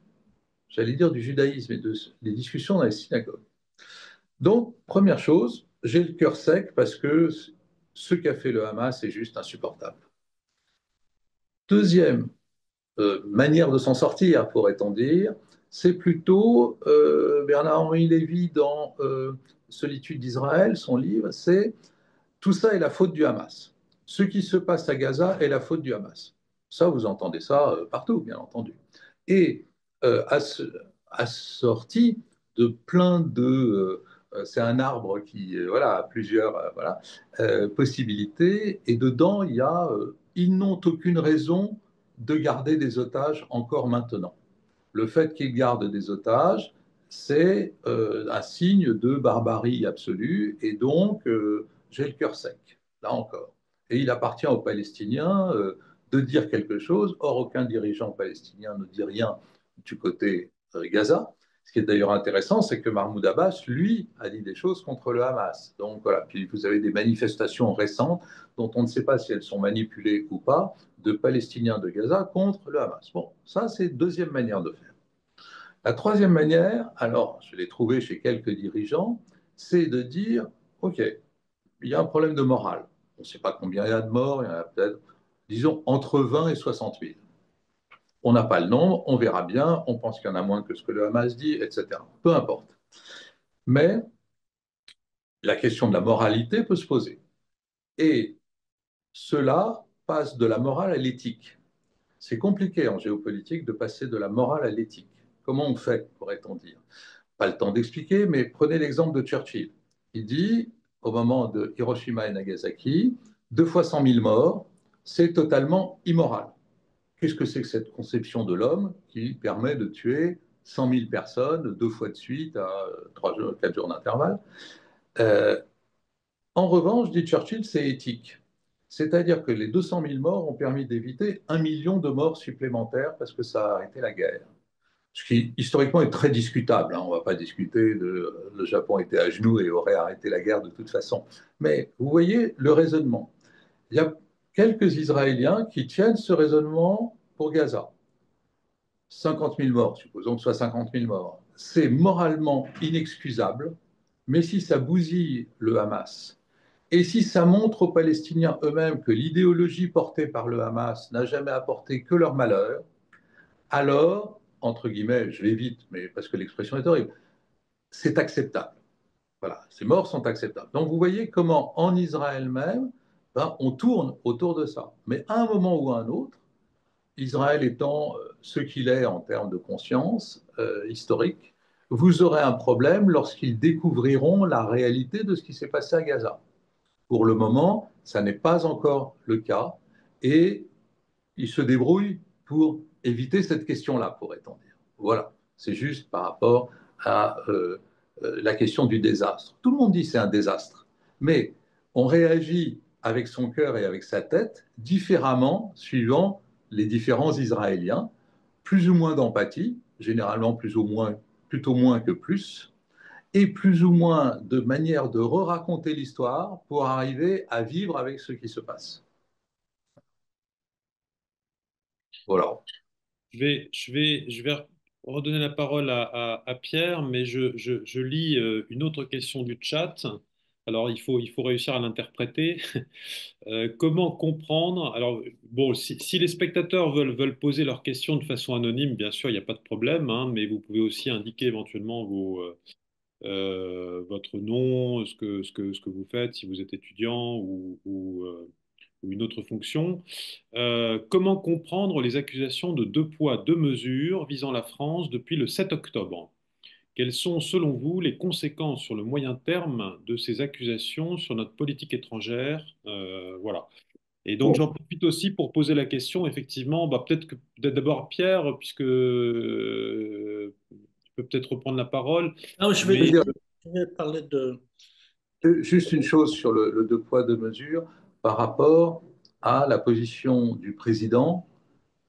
j'allais dire, du judaïsme et des discussions dans les synagogues. Donc, première chose, j'ai le cœur sec parce que ce qu'a fait le Hamas est juste insupportable. Deuxième manière de s'en sortir, pourrait-on dire, c'est plutôt Bernard-Henri Lévy dans Solitude d'Israël, son livre, c'est tout ça est la faute du Hamas. Ce qui se passe à Gaza est la faute du Hamas. Ça, vous entendez ça partout, bien entendu. Et assorti de plein de... c'est un arbre qui voilà, a plusieurs voilà, possibilités, et dedans, il y a ils n'ont aucune raison de garder des otages encore maintenant. Le fait qu'ils gardent des otages, c'est un signe de barbarie absolue, et donc j'ai le cœur sec, là encore. Et il appartient aux Palestiniens de dire quelque chose. Or, aucun dirigeant palestinien ne dit rien du côté Gaza. Ce qui est d'ailleurs intéressant, c'est que Mahmoud Abbas, lui, a dit des choses contre le Hamas. Donc voilà, puis vous avez des manifestations récentes dont on ne sait pas si elles sont manipulées ou pas, de Palestiniens de Gaza contre le Hamas. Bon, ça c'est deuxième manière de faire. La troisième manière, alors je l'ai trouvé chez quelques dirigeants, c'est de dire, OK, il y a un problème de morale. On ne sait pas combien il y a de morts, il y en a peut-être, disons, entre 20 et 60 000. On n'a pas le nombre, on verra bien, on pense qu'il y en a moins que ce que le Hamas dit, etc. Peu importe. Mais la question de la moralité peut se poser. Et cela passe de la morale à l'éthique. C'est compliqué en géopolitique de passer de la morale à l'éthique. Comment on fait, pourrait-on dire? Pas le temps d'expliquer, mais prenez l'exemple de Churchill. Il dit, au moment de Hiroshima et Nagasaki, 2 fois 100 000 morts, c'est totalement immoral. Qu'est-ce que c'est que cette conception de l'homme qui permet de tuer 100 000 personnes 2 fois de suite à 4 jours d'intervalle? euh, En revanche, dit Churchill, c'est éthique. C'est-à-dire que les 200 000 morts ont permis d'éviter 1 million de morts supplémentaires parce que ça a arrêté la guerre. Ce qui historiquement est très discutable. Hein. On ne va pas discuter de le Japon était à genoux et aurait arrêté la guerre de toute façon. Mais vous voyez le raisonnement. Il y a quelques Israéliens qui tiennent ce raisonnement pour Gaza. 50 000 morts, supposons que ce soit 50 000 morts. C'est moralement inexcusable, mais si ça bousille le Hamas Et si ça montre aux Palestiniens eux-mêmes que l'idéologie portée par le Hamas n'a jamais apporté que leur malheur, alors, entre guillemets, je l'évite, mais parce que l'expression est horrible, c'est acceptable. Voilà, ces morts sont acceptables. Donc vous voyez comment en Israël même, ben, on tourne autour de ça. Mais à un moment ou à un autre, Israël étant ce qu'il est en termes de conscience historique, vous aurez un problème lorsqu'ils découvriront la réalité de ce qui s'est passé à Gaza. Pour le moment, ça n'est pas encore le cas et ils se débrouillent pour éviter cette question-là, pourrait-on dire. Voilà, c'est juste par rapport à la question du désastre. Tout le monde dit c'est un désastre, mais on réagit avec son cœur et avec sa tête différemment suivant les différents Israéliens, plus ou moins d'empathie, généralement plus ou moins, plutôt moins que plus, et plus ou moins de manière de re-raconter l'histoire pour arriver à vivre avec ce qui se passe. Voilà. Je vais redonner la parole à Pierre, mais je lis une autre question du chat. Alors, il faut réussir à l'interpréter. Comment comprendre? Alors, bon, si les spectateurs veulent poser leurs questions de façon anonyme, bien sûr, il n'y a pas de problème, hein, mais vous pouvez aussi indiquer éventuellement votre nom, ce que vous faites, si vous êtes étudiant ou une autre fonction. Comment comprendre les accusations de deux poids, deux mesures visant la France depuis le 7 octobre? Quelles sont, selon vous, les conséquences sur le moyen terme de ces accusations sur notre politique étrangère? Voilà. Et donc, j'en profite aussi pour poser la question, effectivement, bah, peut-être d'abord Pierre, puisque tu peux peut-être reprendre la parole, Non, Je veux mais dire, je vais parler de. juste une chose sur le deux poids, deux mesures par rapport à la position du président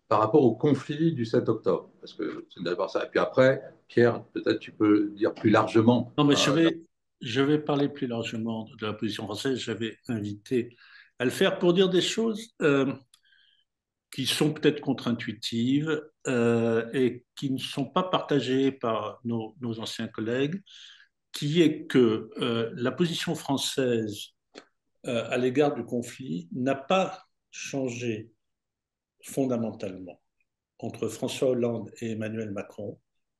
par rapport au conflit du 7 octobre. Parce que c'est d'abord ça. Et puis après, Pierre, peut-être tu peux dire plus largement. Non, mais Hein, je vais parler plus largement de la position française. J'avais invité à le faire pour dire des choses qui sont peut-être contre-intuitives et qui ne sont pas partagées par nos anciens collègues, qui est que la position française à l'égard du conflit n'a pas changé fondamentalement entre François Hollande et Emmanuel Macron.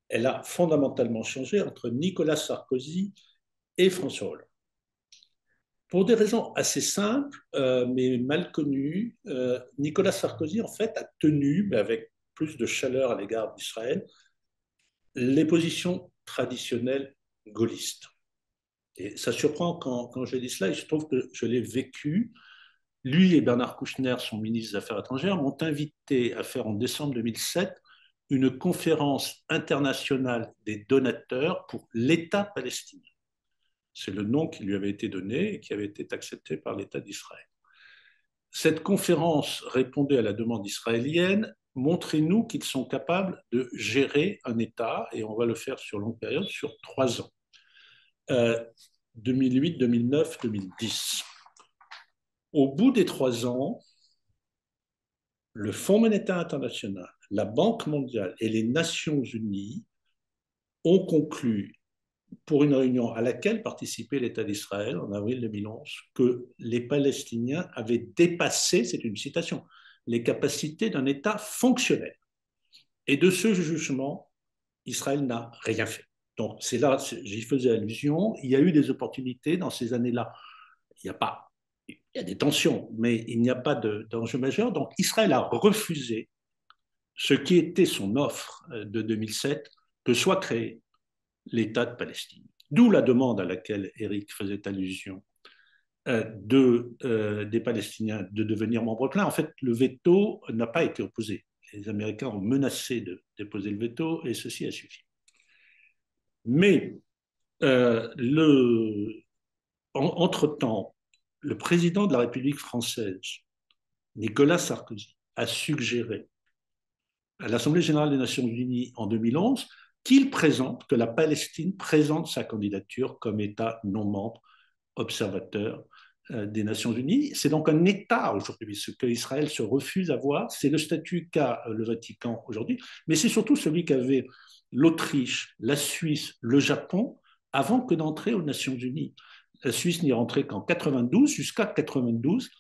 Elle a fondamentalement changé entre Nicolas Sarkozy et François Hollande. Pour des raisons assez simples, mais mal connues, Nicolas Sarkozy, en fait, a tenu, mais avec plus de chaleur à l'égard d'Israël, les positions traditionnelles gaullistes. Et ça surprend quand je dis cela, et je trouve que je l'ai vécu. Lui et Bernard Kouchner, son ministre des Affaires étrangères, m'ont invité à faire en décembre 2007 une conférence internationale des donateurs pour l'État palestinien. C'est le nom qui lui avait été donné et qui avait été accepté par l'État d'Israël. Cette conférence répondait à la demande israélienne, montrez-nous qu'ils sont capables de gérer un État, et on va le faire sur longue période, sur 3 ans. 2008, 2009, 2010. Au bout des 3 ans, le Fonds monétaire international, la Banque mondiale et les Nations unies ont conclu, pour une réunion à laquelle participait l'État d'Israël en avril 2011, que les Palestiniens avaient dépassé, c'est une citation, les capacités d'un État fonctionnel. Et de ce jugement, Israël n'a rien fait. Donc c'est là, j'y faisais allusion, il y a eu des opportunités dans ces années-là. Il y a des tensions, mais il n'y a pas d'enjeu majeur. Donc Israël a refusé ce qui était son offre de 2007, que soit créé l'État de Palestine. D'où la demande à laquelle Eric faisait allusion des Palestiniens de devenir membres pleins. En fait, le veto n'a pas été opposé. Les Américains ont menacé de déposer le veto et ceci a suffi. Mais entre-temps, le président de la République française, Nicolas Sarkozy, a suggéré à l'Assemblée générale des Nations unies en 2011 que la Palestine présente sa candidature comme État non membre observateur des Nations unies. C'est donc un État aujourd'hui. Ce qu'Israël se refuse à voir, c'est le statut qu'a le Vatican aujourd'hui, mais c'est surtout celui qu'avaient l'Autriche, la Suisse, le Japon avant que d'entrer aux Nations unies. La Suisse n'y rentrait qu'en 92. Jusqu'à 92,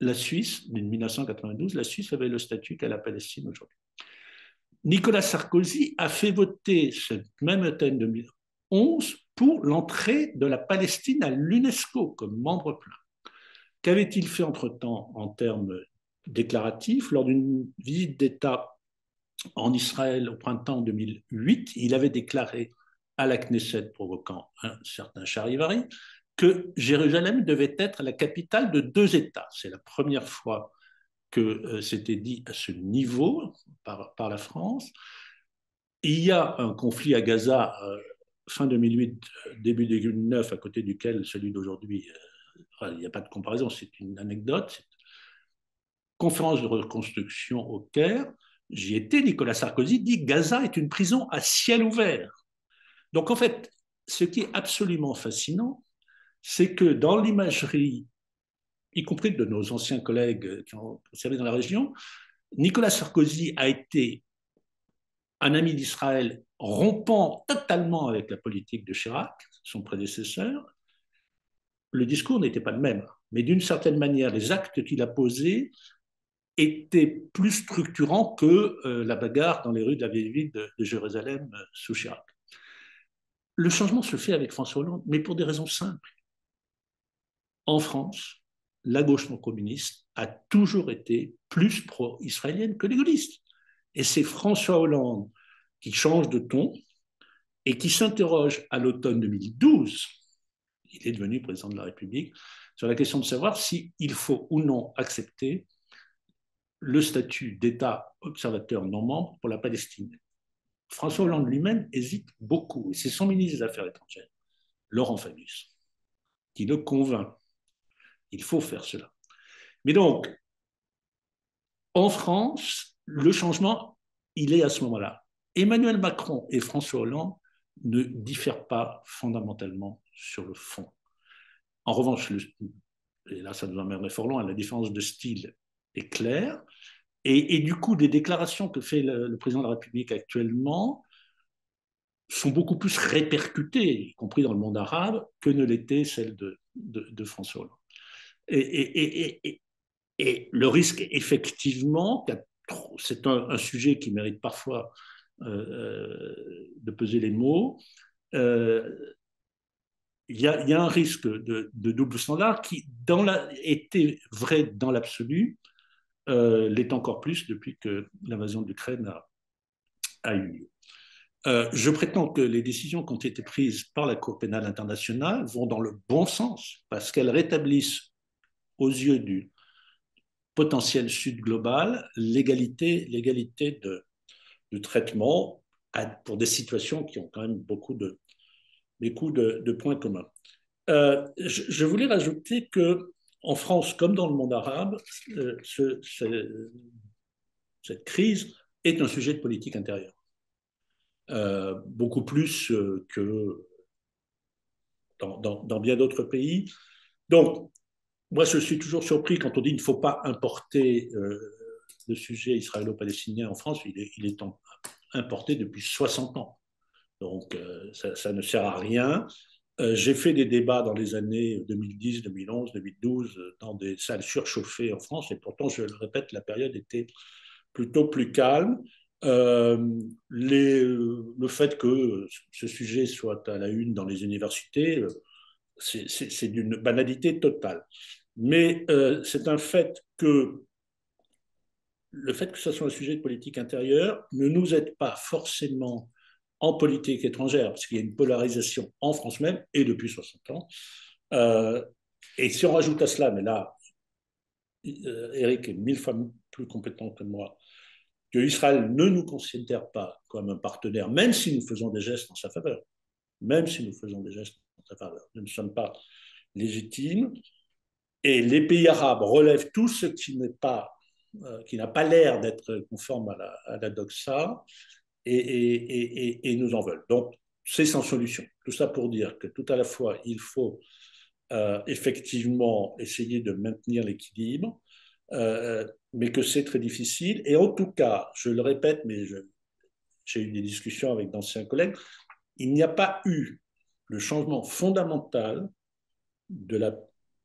la Suisse, en 1992, la Suisse avait le statut qu'a la Palestine aujourd'hui. Nicolas Sarkozy a fait voter cette même année 2011 pour l'entrée de la Palestine à l'UNESCO comme membre plein. Qu'avait-il fait entre-temps en termes déclaratifs? Lors d'une visite d'État en Israël au printemps 2008, il avait déclaré à la Knesset, provoquant un certain Charivari, que Jérusalem devait être la capitale de 2 États. C'est la première fois que c'était dit à ce niveau par la France. Il y a un conflit à Gaza fin 2008, début 2009, à côté duquel celui d'aujourd'hui, il n'y a pas de comparaison, c'est une anecdote. Conférence de reconstruction au Caire, j'y étais, Nicolas Sarkozy dit Gaza est une prison à ciel ouvert. Donc en fait, ce qui est absolument fascinant, c'est que dans l'imagerie, y compris de nos anciens collègues qui ont servi dans la région, Nicolas Sarkozy a été un ami d'Israël rompant totalement avec la politique de Chirac, son prédécesseur. Le discours n'était pas le même, mais d'une certaine manière, les actes qu'il a posés étaient plus structurants que la bagarre dans les rues de la vieille ville de Jérusalem sous Chirac. Le changement se fait avec François Hollande, mais pour des raisons simples. En France, la gauche non communiste a toujours été plus pro-israélienne que les gaullistes. Et c'est François Hollande qui change de ton et qui s'interroge à l'automne 2012, il est devenu président de la République, sur la question de savoir s'il faut ou non accepter le statut d'État observateur non membre pour la Palestine. François Hollande lui-même hésite beaucoup. Et c'est son ministre des Affaires étrangères, Laurent Fabius, qui le convainc. Il faut faire cela. Mais donc, en France, le changement, il est à ce moment-là. Emmanuel Macron et François Hollande ne diffèrent pas fondamentalement sur le fond. En revanche, et là ça nous emmènerait fort loin, la différence de style est claire. Et du coup, les déclarations que fait le président de la République actuellement sont beaucoup plus répercutées, y compris dans le monde arabe, que ne l'était celle de François Hollande. Et le risque, effectivement, c'est un sujet qui mérite parfois de peser les mots, il y a un risque de double standard qui était vrai dans l'absolu, l'est encore plus depuis que l'invasion de l'Ukraine a eu lieu. Je prétends que les décisions qui ont été prises par la Cour pénale internationale vont dans le bon sens parce qu'elles rétablissent aux yeux du potentiel sud global l'égalité de traitement pour des situations qui ont quand même beaucoup de points communs. Je voulais rajouter que en France, comme dans le monde arabe, cette crise est un sujet de politique intérieure. Beaucoup plus que dans bien d'autres pays. Donc, moi, je suis toujours surpris quand on dit qu'il ne faut pas importer le sujet israélo-palestinien en France. Il est importé depuis 60 ans. Donc, ça ne sert à rien. J'ai fait des débats dans les années 2010, 2011, 2012 dans des salles surchauffées en France et pourtant, je le répète, la période était plutôt plus calme. Le fait que ce sujet soit à la une dans les universités, c'est d'une banalité totale. Mais c'est un fait que le fait que ce soit un sujet de politique intérieure ne nous aide pas forcément en politique étrangère, parce qu'il y a une polarisation en France même, et depuis 60 ans. Et si on rajoute à cela, mais là, Eric est 1000 fois plus compétent que moi, que Israël ne nous considère pas comme un partenaire, même si nous faisons des gestes en sa faveur, même si nous faisons des gestes en sa faveur, nous ne sommes pas légitimes, et les pays arabes relèvent tout ce qui n'est pas, qui n'a pas l'air d'être conforme à la doxa, et nous en veulent. Donc, c'est sans solution. Tout ça pour dire que tout à la fois, il faut effectivement essayer de maintenir l'équilibre, mais que c'est très difficile. Et en tout cas, je le répète, mais j'ai eu des discussions avec d'anciens collègues, il n'y a pas eu le changement fondamental de la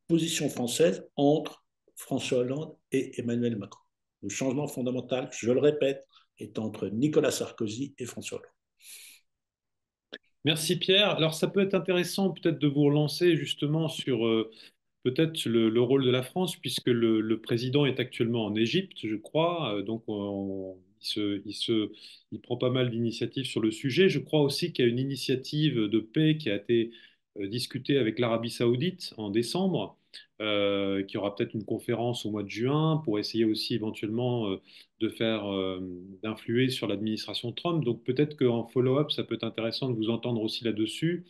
position française entre François Hollande et Emmanuel Macron. Le changement fondamental, je le répète, est entre Nicolas Sarkozy et François Hollande. Merci Pierre. Alors ça peut être intéressant peut-être de vous relancer justement sur peut-être le rôle de la France, puisque le président est actuellement en Égypte, je crois. Donc il prend pas mal d'initiatives sur le sujet. Je crois aussi qu'il y a une initiative de paix qui a été discutée avec l'Arabie Saoudite en décembre, qui aura peut-être une conférence au mois de juin pour essayer aussi éventuellement de faire, d'influer sur l'administration Trump. Donc peut-être qu'en follow-up, ça peut être intéressant de vous entendre aussi là-dessus.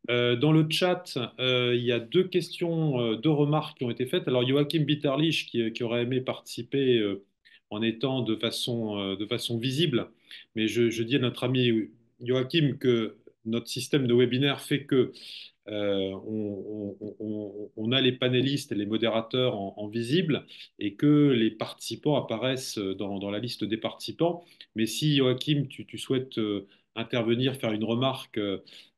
Dans le chat, il y a deux questions, deux remarques qui ont été faites. Alors, Joachim Bitterlich, qui aurait aimé participer en étant de façon visible, mais je dis à notre ami Joachim que notre système de webinaire fait que on a les panélistes et les modérateurs en visible et que les participants apparaissent dans la liste des participants. Mais si, Joachim, tu souhaites intervenir, faire une remarque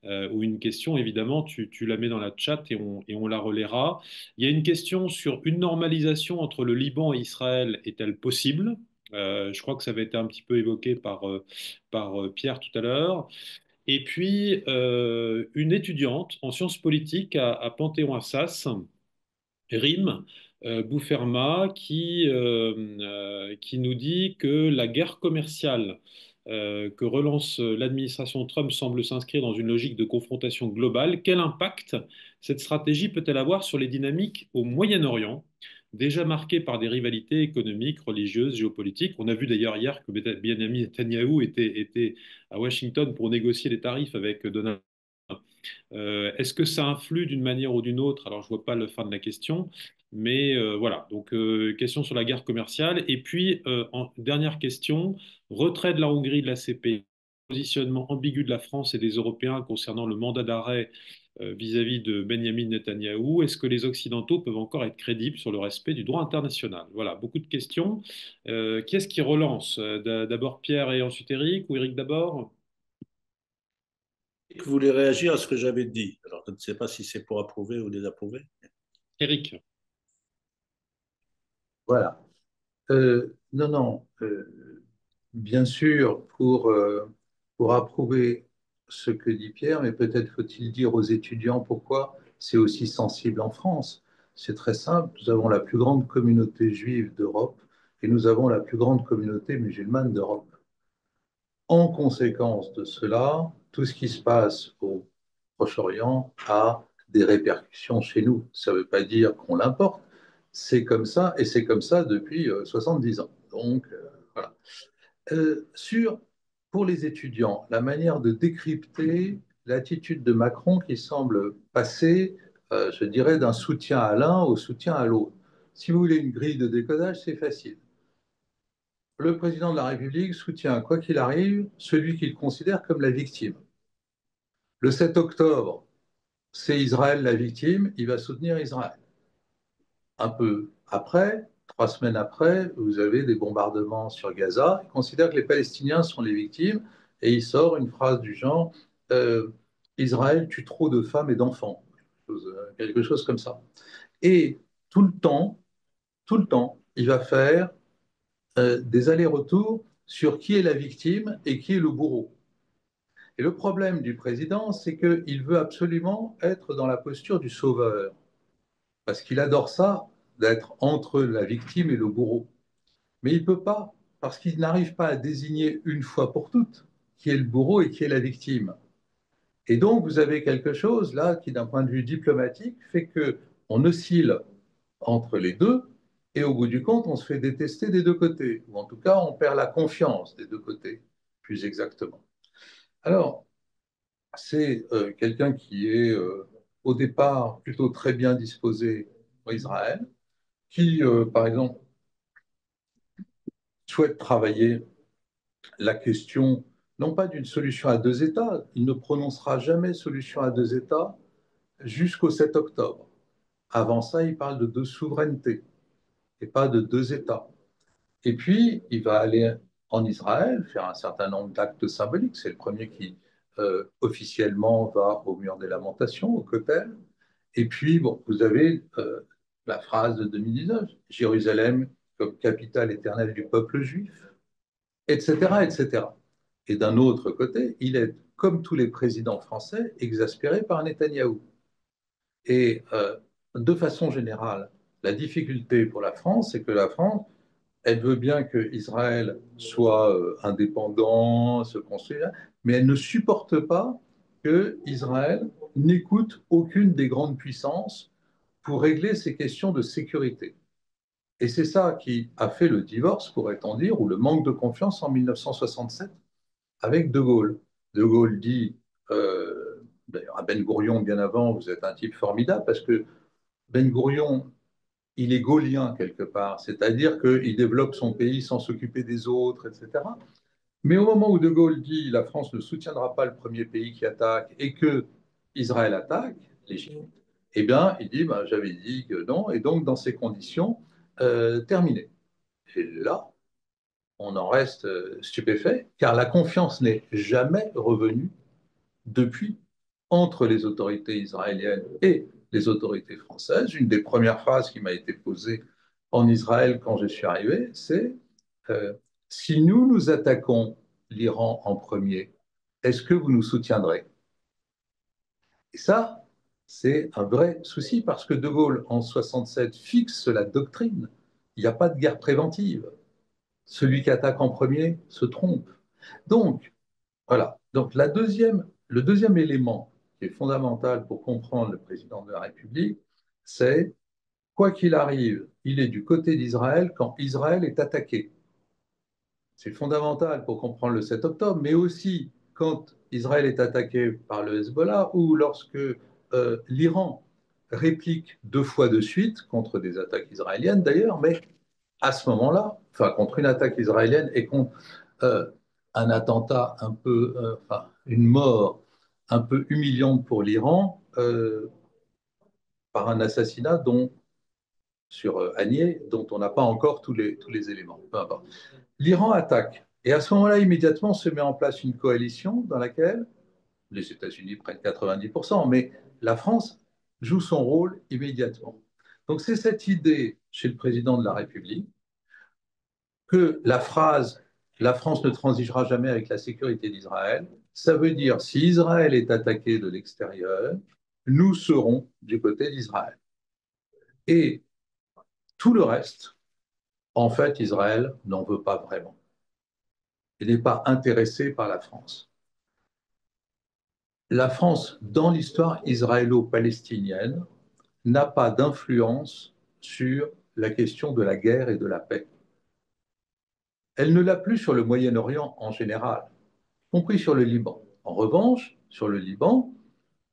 ou une question, évidemment, tu la mets dans la chat et on la relaiera. Il y a une question sur une normalisation entre le Liban et Israël est-elle possible? Je crois que ça avait été un petit peu évoqué par Pierre tout à l'heure. Et puis, une étudiante en sciences politiques à Panthéon-Assas, Rim Boufferma, qui nous dit que la guerre commerciale que relance l'administration Trump semble s'inscrire dans une logique de confrontation globale. Quel impact cette stratégie peut-elle avoir sur les dynamiques au Moyen-Orient, déjà marquées par des rivalités économiques, religieuses, géopolitiques? On a vu d'ailleurs hier que Benjamin Netanyahou était à Washington pour négocier les tarifs avec Donald Trump. Est-ce que ça influe d'une manière ou d'une autre? Alors, je ne vois pas le fin de la question, mais voilà. Donc, question sur la guerre commerciale. Et puis, dernière question, retrait de la Hongrie de la CP, positionnement ambigu de la France et des Européens concernant le mandat d'arrêt vis-à-vis de Benjamin Netanyahou. Est-ce que les Occidentaux peuvent encore être crédibles sur le respect du droit international? Voilà, beaucoup de questions. Qui est-ce qui relance? D'abord Pierre et ensuite Eric, ou Eric d'abord? Vous voulez réagir à ce que j'avais dit. Alors, je ne sais pas si c'est pour approuver ou désapprouver. Eric. Voilà. Non, non. Bien sûr, pour approuver ce que dit Pierre, mais peut-être faut-il dire aux étudiants pourquoi c'est aussi sensible en France. C'est très simple. Nous avons la plus grande communauté juive d'Europe et nous avons la plus grande communauté musulmane d'Europe. En conséquence de cela, tout ce qui se passe au Proche-Orient a des répercussions chez nous. Ça ne veut pas dire qu'on l'importe. C'est comme ça, et c'est comme ça depuis 70 ans. Donc, voilà. Sur, pour les étudiants, la manière de décrypter l'attitude de Macron qui semble passer, je dirais, d'un soutien à l'un au soutien à l'autre. Si vous voulez une grille de décodage, c'est facile. Le président de la République soutient, quoi qu'il arrive, celui qu'il considère comme la victime. Le 7 octobre, c'est Israël la victime, il va soutenir Israël. Un peu après, 3 semaines après, vous avez des bombardements sur Gaza. Il considère que les Palestiniens sont les victimes et il sort une phrase du genre Israël tue trop de femmes et d'enfants, quelque chose comme ça. Et tout le temps, il va faire des allers-retours sur qui est la victime et qui est le bourreau. Et le problème du président, c'est qu'il veut absolument être dans la posture du sauveur, parce qu'il adore ça, d'être entre la victime et le bourreau. Mais il ne peut pas, parce qu'il n'arrive pas à désigner une fois pour toutes qui est le bourreau et qui est la victime. Et donc, vous avez quelque chose là qui, d'un point de vue diplomatique, fait qu'on oscille entre les deux, et au bout du compte, on se fait détester des deux côtés, ou en tout cas, on perd la confiance des deux côtés, plus exactement. Alors, c'est quelqu'un qui est au départ plutôt très bien disposé pour Israël, qui, par exemple, souhaite travailler la question, non pas d'une solution à deux États, il ne prononcera jamais solution à deux États jusqu'au 7 octobre. Avant ça, il parle de deux souverainetés et pas de deux États. Et puis, il va aller en Israël, faire un certain nombre d'actes symboliques. C'est le premier qui officiellement va au mur des lamentations, au Kotel. Et puis, bon, vous avez la phrase de 2019, Jérusalem comme capitale éternelle du peuple juif, etc., etc. Et d'un autre côté, il est, comme tous les présidents français, exaspéré par Netanyahou. Et de façon générale, la difficulté pour la France, c'est que la France, elle veut bien que Israël soit indépendant, se construise, mais elle ne supporte pas que Israël n'écoute aucune des grandes puissances pour régler ces questions de sécurité. Et c'est ça qui a fait le divorce, pourrait-on dire, ou le manque de confiance en 1967 avec De Gaulle. De Gaulle dit, d'ailleurs à Ben Gourion bien avant, vous êtes un type formidable, parce que Ben Gourion, il est gaullien quelque part, c'est-à-dire qu'il développe son pays sans s'occuper des autres, etc. Mais au moment où De Gaulle dit la France ne soutiendra pas le premier pays qui attaque et que Israël attaque, l'Égypte, eh bien, il dit ben, j'avais dit que non, et donc dans ces conditions, terminé. Et là, on en reste stupéfait, car la confiance n'est jamais revenue depuis entre les autorités israéliennes et les autorités françaises. Une des premières phrases qui m'a été posée en Israël quand je suis arrivé, c'est euh, si nous nous attaquons l'Iran en premier, est-ce que vous nous soutiendrez? Et ça, c'est un vrai souci parce que De Gaulle, en 67, fixe la doctrine. Il n'y a pas de guerre préventive. Celui qui attaque en premier se trompe. Donc, voilà. Donc, le deuxième élément qui est fondamental pour comprendre le président de la République, c'est, quoi qu'il arrive, il est du côté d'Israël quand Israël est attaqué. C'est fondamental pour comprendre le 7 octobre, mais aussi quand Israël est attaqué par le Hezbollah ou lorsque l'Iran réplique 2 fois de suite contre des attaques israéliennes d'ailleurs, mais à ce moment-là, enfin contre une attaque israélienne et contre euh, un attentat un peu, enfin une mort un peu humiliante pour l'Iran par un assassinat dont sur Agnier, dont on n'a pas encore tous les éléments. Peu importe. L'Iran attaque. Et à ce moment-là, immédiatement, se met en place une coalition dans laquelle les États-Unis prennent 90%, mais la France joue son rôle immédiatement. Donc c'est cette idée chez le président de la République que la phrase la France ne transigera jamais avec la sécurité d'Israël, ça veut dire si Israël est attaqué de l'extérieur, nous serons du côté d'Israël. Et tout le reste, en fait, Israël n'en veut pas vraiment. Il n'est pas intéressé par la France. La France, dans l'histoire israélo-palestinienne, n'a pas d'influence sur la question de la guerre et de la paix. Elle ne l'a plus sur le Moyen-Orient en général, y compris sur le Liban. En revanche, sur le Liban,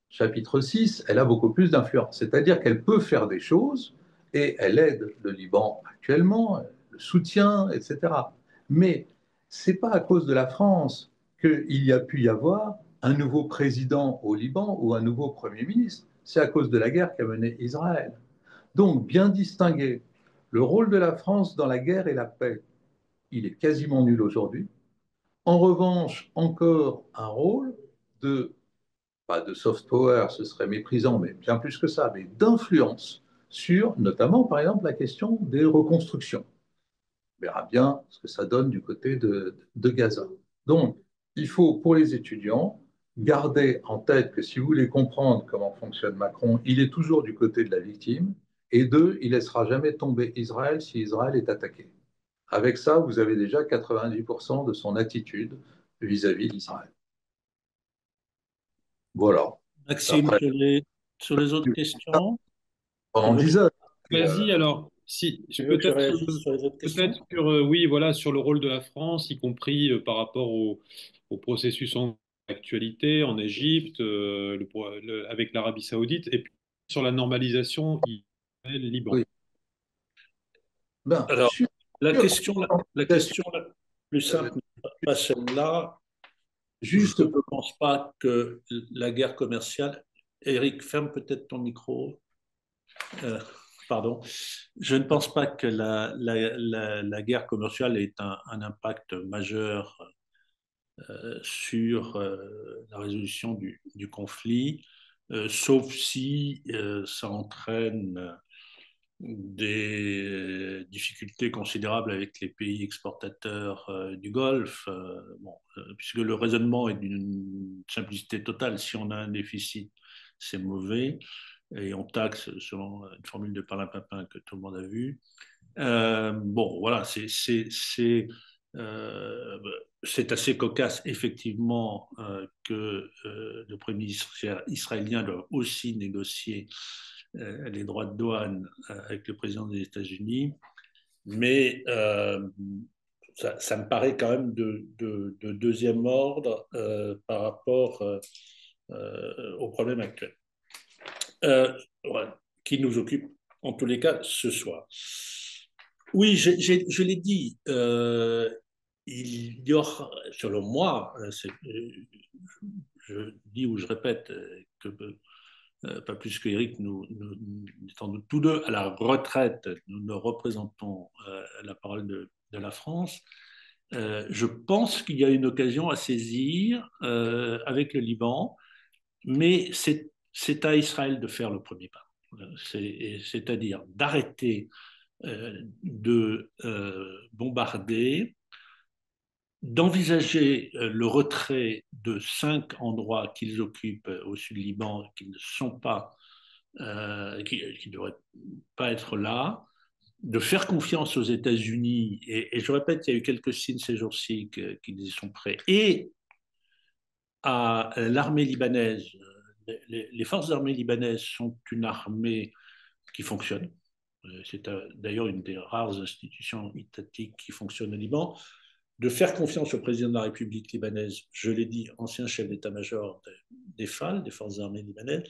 chapitre 6, elle a beaucoup plus d'influence. C'est-à-dire qu'elle peut faire des choses et elle aide le Liban actuellement, le soutient, etc. Mais ce n'est pas à cause de la France qu'il y a pu y avoir un nouveau président au Liban ou un nouveau Premier ministre. C'est à cause de la guerre qu'a menée Israël. Donc, bien distinguer le rôle de la France dans la guerre et la paix, il est quasiment nul aujourd'hui. En revanche, encore un rôle de pas de soft power, ce serait méprisant, mais bien plus que ça, mais d'influence sur notamment, par exemple, la question des reconstructions. On verra bien ce que ça donne du côté de Gaza. Donc, il faut, pour les étudiants, garder en tête que si vous voulez comprendre comment fonctionne Macron, il est toujours du côté de la victime, et deux, il ne laissera jamais tomber Israël si Israël est attaqué. Avec ça, vous avez déjà 90% de son attitude vis-à-vis d'Israël. Voilà. Maxime, Après, sur les autres questions, tu pendant veux, 10 heures. Vas-y, alors, si, tu veux que je peut-être réagisse sur les autres questions? sur, oui, voilà, sur le rôle de la France, y compris par rapport au processus en actualité en Égypte, avec l'Arabie Saoudite, et puis sur la normalisation Israël-Liban. Oui. Ben, Alors, sur, la question la plus simple n'est pas celle-là. Je juste ne pense pas que la guerre commerciale. Eric, ferme peut-être ton micro. Euh, pardon. Je ne pense pas que la guerre commerciale ait un impact majeur sur la résolution du conflit. sauf si ça entraîne des difficultés considérables avec les pays exportateurs du Golfe, bon, puisque le raisonnement est d'une simplicité totale. Si on a un déficit, c'est mauvais, et on taxe selon une formule de Perlimpinpin que tout le monde a vue. Bon, voilà, c'est assez cocasse, effectivement, que le Premier ministre israélien doit aussi négocier les droits de douane avec le président des États-Unis, mais ça me paraît quand même de deuxième ordre par rapport au problème actuel, voilà, qui nous occupe en tous les cas ce soir. Oui, je l'ai dit, il y aura, selon moi, je dis ou je répète que pas plus que Eric, nous étant tous deux à la retraite, nous ne représentons la parole de la France. Je pense qu'il y a une occasion à saisir avec le Liban, mais c'est à Israël de faire le premier pas. C'est-à-dire d'arrêter de bombarder, d'envisager le retrait de 5 endroits qu'ils occupent au sud du Liban, qui ne sont pas, qui ne devraient pas être là, de faire confiance aux États-Unis, et je répète, il y a eu quelques signes ces jours-ci qu'ils y sont prêts, et à l'armée libanaise. Les forces armées libanaises sont une armée qui fonctionne. C'est d'ailleurs une des rares institutions étatiques qui fonctionnent au Liban. De faire confiance au président de la République libanaise, je l'ai dit, ancien chef d'état-major des FAL, des forces armées libanaises.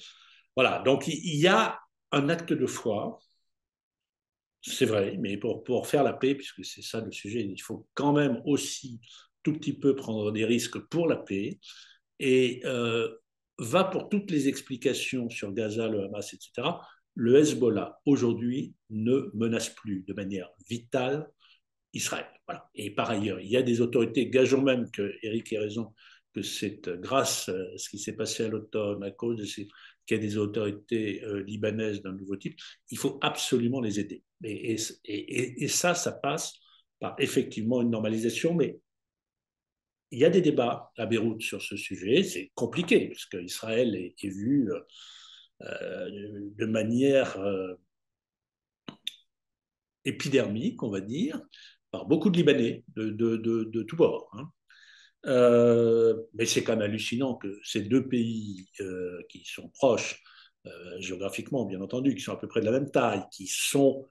Voilà, donc il y a un acte de foi, c'est vrai, mais pour faire la paix, puisque c'est ça le sujet, il faut quand même aussi tout petit peu prendre des risques pour la paix. Et va pour toutes les explications sur Gaza, le Hamas, etc. Le Hezbollah, aujourd'hui, ne menace plus de manière vitale Israël. Voilà. Et par ailleurs, il y a des autorités, gageons même que Eric a raison, que c'est grâce à ce qui s'est passé à l'automne, à cause de qu'il y a des autorités libanaises d'un nouveau type, il faut absolument les aider. Et ça passe par effectivement une normalisation, mais il y a des débats à Beyrouth sur ce sujet. C'est compliqué, puisque Israël est vu de manière épidermique, on va dire, par beaucoup de Libanais de tous bords. Hein. Mais c'est quand même hallucinant que ces deux pays qui sont proches, géographiquement bien entendu, qui sont à peu près de la même taille, qui sont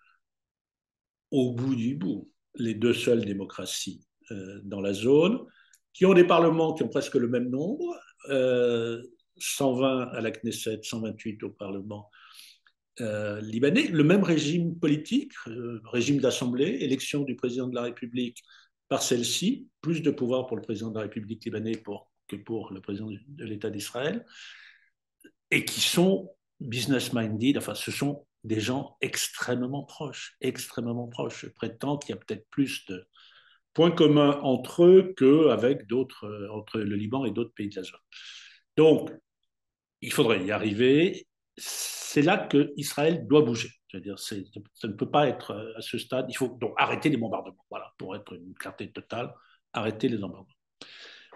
au bout du bout les deux seules démocraties dans la zone, qui ont des parlements qui ont presque le même nombre, 120 à la Knesset, 128 au Parlement libanais, le même régime politique, régime d'assemblée, élection du président de la République par celle-ci, plus de pouvoir pour le président de la République libanais que pour le président de l'État d'Israël, et qui sont business-minded, enfin ce sont des gens extrêmement proches, extrêmement proches. Je prétends qu'il y a peut-être plus de points communs entre eux qu'avec d'autres, entre le Liban et d'autres pays de la zone. Donc, il faudrait y arriver. C'est là que Israël doit bouger. C'est-à-dire, ça ne peut pas être à ce stade. Il faut donc arrêter les bombardements. Voilà, pour être une clarté totale, arrêter les bombardements.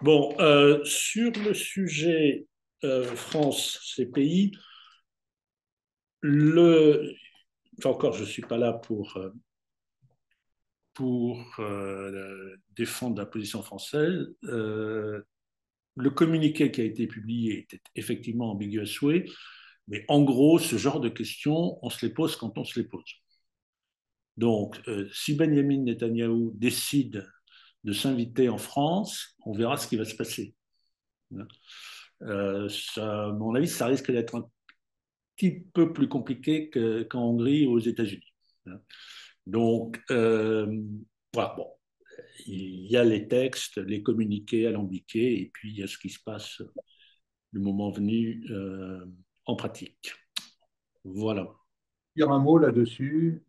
Bon, sur le sujet France, ces pays, enfin, encore, je ne suis pas là pour défendre la position française. Le communiqué qui a été publié était effectivement ambigu à souhait, mais en gros, ce genre de questions, on se les pose quand on se les pose. Donc, si Benjamin Netanyahou décide de s'inviter en France, on verra ce qui va se passer. À mon avis, ça risque d'être un petit peu plus compliqué qu'en Hongrie ou aux États-Unis. Donc, voilà, bon, il y a les textes, les communiqués alambiqués, et puis il y a ce qui se passe le moment venu en pratique. Voilà. Dire un mot là-dessus.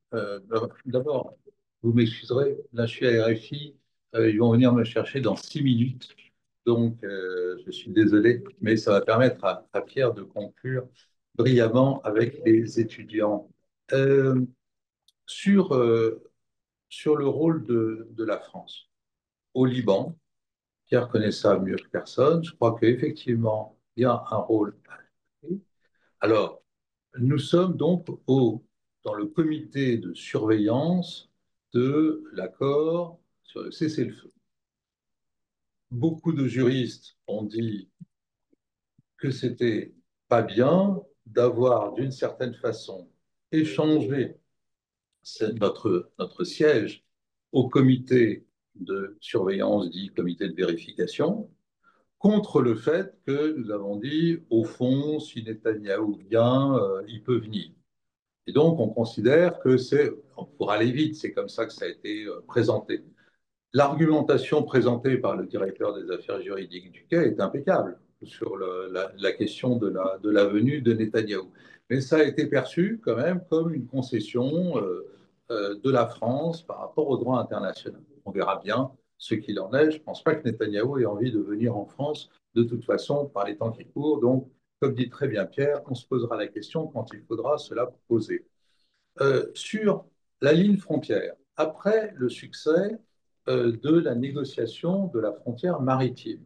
D'abord, vous m'excuserez, là je suis à RFI, ils vont venir me chercher dans 6 minutes. Donc, je suis désolé, mais ça va permettre à Pierre de conclure brillamment avec les étudiants. Euh, sur, euh, sur le rôle de la France au Liban, Pierre connaît ça mieux que personne. Je crois qu'effectivement, il y a un rôle à jouer. Alors, nous sommes donc dans le comité de surveillance de l'accord sur le cessez-le-feu. Beaucoup de juristes ont dit que c'était pas bien d'avoir d'une certaine façon échangé notre siège au comité de surveillance, dit comité de vérification, contre le fait que nous avons dit, au fond, si Netanyahou vient, il peut venir. Et donc, on considère que c'est, pour aller vite, c'est comme ça que ça a été présenté. L'argumentation présentée par le directeur des affaires juridiques du Quai est impeccable sur la question de la venue de Netanyahou. Mais ça a été perçu quand même comme une concession de la France par rapport au droit international. On verra bien ce qu'il en est. Je ne pense pas que Netanyahou ait envie de venir en France de toute façon par les temps qui courent. Donc, comme dit très bien Pierre, on se posera la question quand il faudra se la poser. Sur la ligne frontière, après le succès de la négociation de la frontière maritime,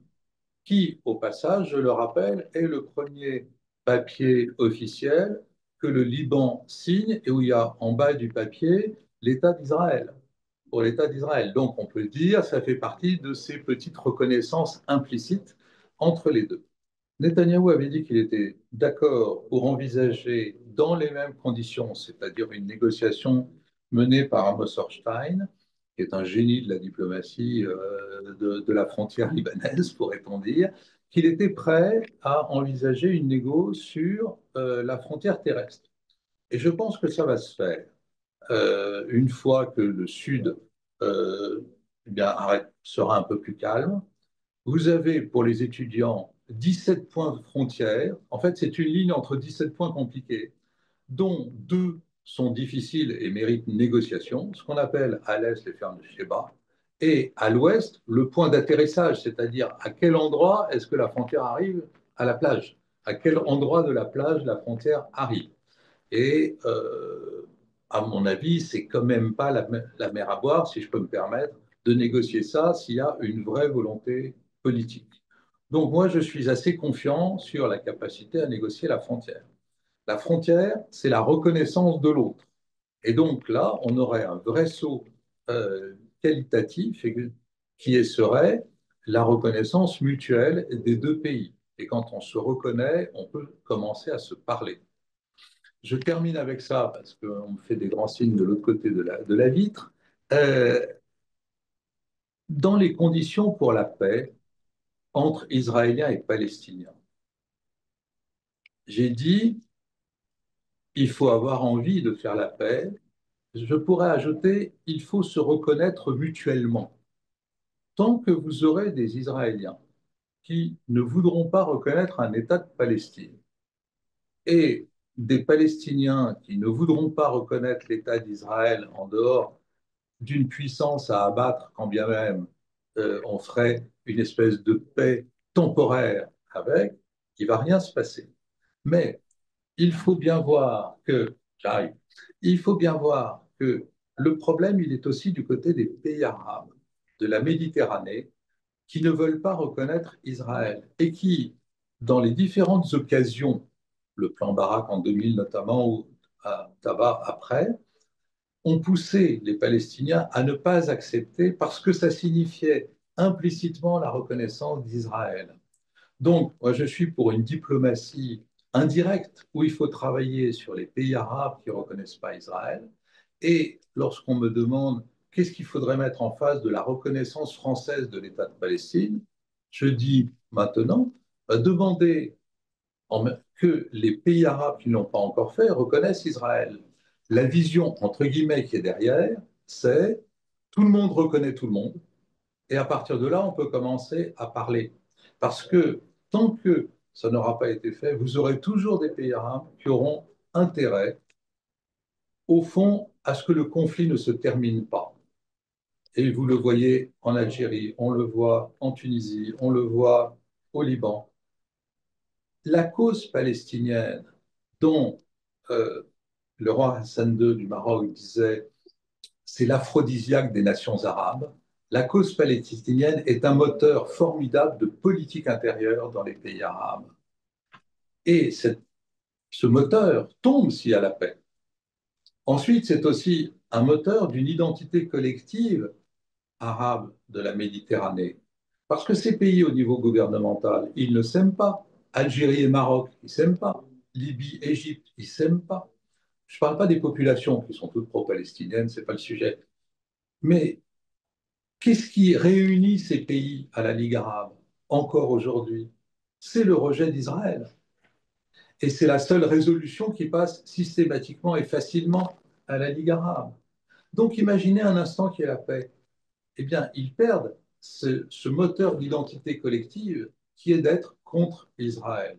qui, au passage, je le rappelle, est le premier papier officiel que le Liban signe et où il y a en bas du papier l'État d'Israël, pour l'État d'Israël. Donc on peut dire, ça fait partie de ces petites reconnaissances implicites entre les deux. Netanyahou avait dit qu'il était d'accord pour envisager dans les mêmes conditions, c'est-à-dire une négociation menée par Amos Hochstein, qui est un génie de la diplomatie de la frontière libanaise, pourrait-on dire, qu'il était prêt à envisager une négo sur la frontière terrestre. Et je pense que ça va se faire une fois que le Sud eh bien, sera un peu plus calme. Vous avez pour les étudiants 17 points de frontière. En fait, c'est une ligne entre 17 points compliqués, dont deux sont difficiles et méritent négociation, ce qu'on appelle à l'est les fermes de Sheba, et à l'ouest le point d'atterrissage, c'est-à-dire à quel endroit est-ce que la frontière arrive à la plage, à quel endroit de la plage la frontière arrive. Et à mon avis, c'est quand même pas la mer à boire, si je peux me permettre, de négocier ça s'il y a une vraie volonté politique. Donc moi, je suis assez confiant sur la capacité à négocier la frontière. La frontière, c'est la reconnaissance de l'autre. Et donc là, on aurait un vrai saut qualitatif qui serait la reconnaissance mutuelle des deux pays. Et quand on se reconnaît, on peut commencer à se parler. Je termine avec ça parce qu'on me fait des grands signes de l'autre côté de la vitre. Euh, dans les conditions pour la paix entre Israéliens et Palestiniens, j'ai dit il faut avoir envie de faire la paix. Je pourrais ajouter il faut se reconnaître mutuellement. Tant que vous aurez des Israéliens qui ne voudront pas reconnaître un État de Palestine et des Palestiniens qui ne voudront pas reconnaître l'État d'Israël en dehors d'une puissance à abattre, quand bien même on ferait une espèce de paix temporaire avec, il ne va rien se passer. Mais il faut bien voir que, j'arrive, il faut bien voir que le problème, il est aussi du côté des pays arabes, de la Méditerranée, qui ne veulent pas reconnaître Israël et qui, dans les différentes occasions, le plan Barak en 2000 notamment, ou à Tabar après, ont poussé les Palestiniens à ne pas accepter parce que ça signifiait implicitement la reconnaissance d'Israël. Donc, moi, je suis pour une diplomatie indirecte où il faut travailler sur les pays arabes qui ne reconnaissent pas Israël. Et lorsqu'on me demande qu'est-ce qu'il faudrait mettre en face de la reconnaissance française de l'État de Palestine, je dis maintenant, demandez que les pays arabes qui ne l'ont pas encore fait reconnaissent Israël. La vision, entre guillemets, qui est derrière, c'est tout le monde reconnaît tout le monde, et à partir de là, on peut commencer à parler. Parce que tant que ça n'aura pas été fait, vous aurez toujours des pays arabes qui auront intérêt, au fond, à ce que le conflit ne se termine pas. Et vous le voyez en Algérie, on le voit en Tunisie, on le voit au Liban. La cause palestinienne, dont euh, le roi Hassan II du Maroc disait c'est l'aphrodisiaque des nations arabes, la cause palestinienne est un moteur formidable de politique intérieure dans les pays arabes. Et ce moteur tombe s'il y a la paix. Ensuite, c'est aussi un moteur d'une identité collective arabe de la Méditerranée. Parce que ces pays, au niveau gouvernemental, ils ne s'aiment pas. Algérie et Maroc, ils ne s'aiment pas. Libye, Égypte, ils ne s'aiment pas. Je ne parle pas des populations qui sont toutes pro-palestiniennes, ce n'est pas le sujet. Mais qu'est-ce qui réunit ces pays à la Ligue arabe encore aujourd'hui? C'est le rejet d'Israël. Et c'est la seule résolution qui passe systématiquement et facilement à la Ligue arabe. Donc imaginez un instant qu'il y ait la paix. Eh bien, ils perdent ce moteur d'identité collective qui est d'être contre Israël.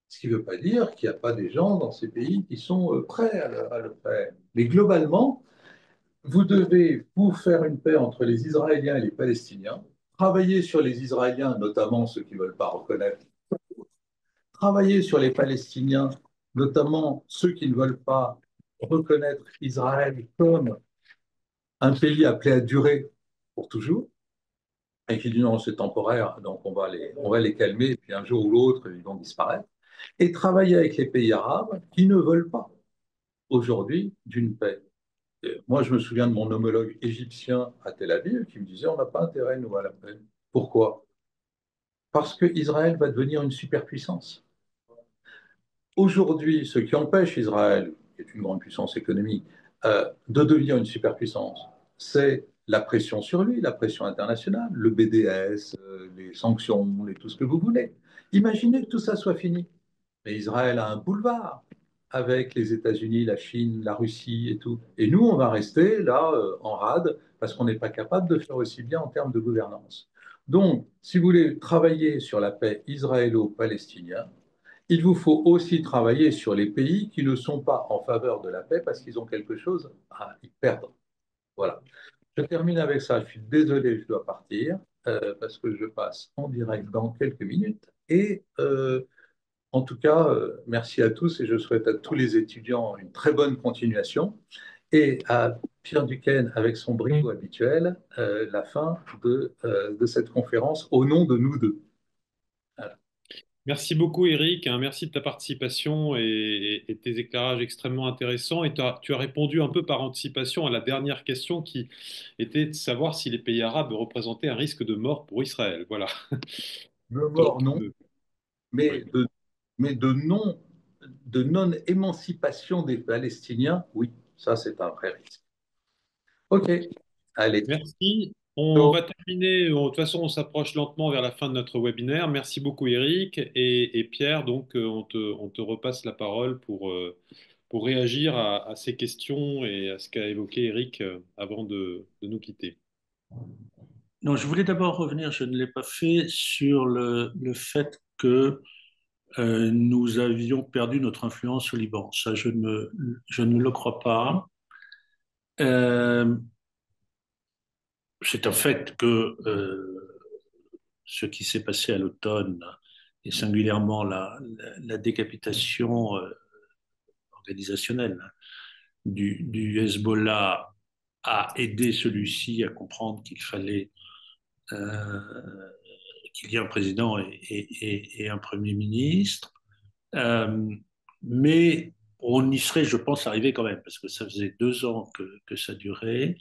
Ce qui ne veut pas dire qu'il n'y a pas des gens dans ces pays qui sont prêts à le faire. Mais globalement, vous devez, pour faire une paix entre les Israéliens et les Palestiniens, travailler sur les Israéliens, notamment ceux qui ne veulent pas reconnaître, travailler sur les Palestiniens, notamment ceux qui ne veulent pas reconnaître Israël comme un pays appelé à durer pour toujours, et qui disent non, c'est temporaire, donc on va les calmer, et puis un jour ou l'autre, ils vont disparaître, et travailler avec les pays arabes qui ne veulent pas aujourd'hui d'une paix. Et moi, je me souviens de mon homologue égyptien à Tel Aviv qui me disait on n'a pas intérêt, nous, à la paix. Pourquoi? Parce que Israël va devenir une superpuissance. Aujourd'hui, ce qui empêche Israël, qui est une grande puissance économique, de devenir une superpuissance, c'est la pression sur lui, la pression internationale, le BDS, les sanctions, tout ce que vous voulez. Imaginez que tout ça soit fini. Mais Israël a un boulevard avec les États-Unis, la Chine, la Russie et tout. Et nous, on va rester là en rade parce qu'on n'est pas capable de faire aussi bien en termes de gouvernance. Donc, si vous voulez travailler sur la paix israélo-palestinienne, il vous faut aussi travailler sur les pays qui ne sont pas en faveur de la paix parce qu'ils ont quelque chose à y perdre. Voilà. Je termine avec ça. Je suis désolé, je dois partir parce que je passe en direct dans quelques minutes. Et en tout cas, merci à tous et je souhaite à tous les étudiants une très bonne continuation et à Pierre Duquesne, avec son brio habituel, la fin de cette conférence au nom de nous deux. Voilà. Merci beaucoup, Eric. Hein, merci de ta participation et tes éclairages extrêmement intéressants. Et tu as répondu un peu par anticipation à la dernière question qui était de savoir si les pays arabes représentaient un risque de mort pour Israël. Voilà. De Donc, mort, non, ouais. mais de, mais de non-émancipation des Palestiniens, oui, ça c'est un vrai risque. OK, allez. Merci. On Ciao. va terminer. De toute façon, on s'approche lentement vers la fin de notre webinaire. Merci beaucoup, Eric. Et Pierre, donc, on te repasse la parole pour réagir à ces questions et à ce qu'a évoqué Eric avant de nous quitter. Non, je voulais d'abord revenir, je ne l'ai pas fait, sur le fait que nous avions perdu notre influence au Liban. Ça, je ne le crois pas. Euh, c'est un fait que ce qui s'est passé à l'automne, et singulièrement la décapitation organisationnelle du Hezbollah, a aidé celui-ci à comprendre qu'il fallait euh, qu'il y ait un président et un premier ministre. Euh, mais on y serait, je pense, arrivé quand même, parce que ça faisait 2 ans que ça durait.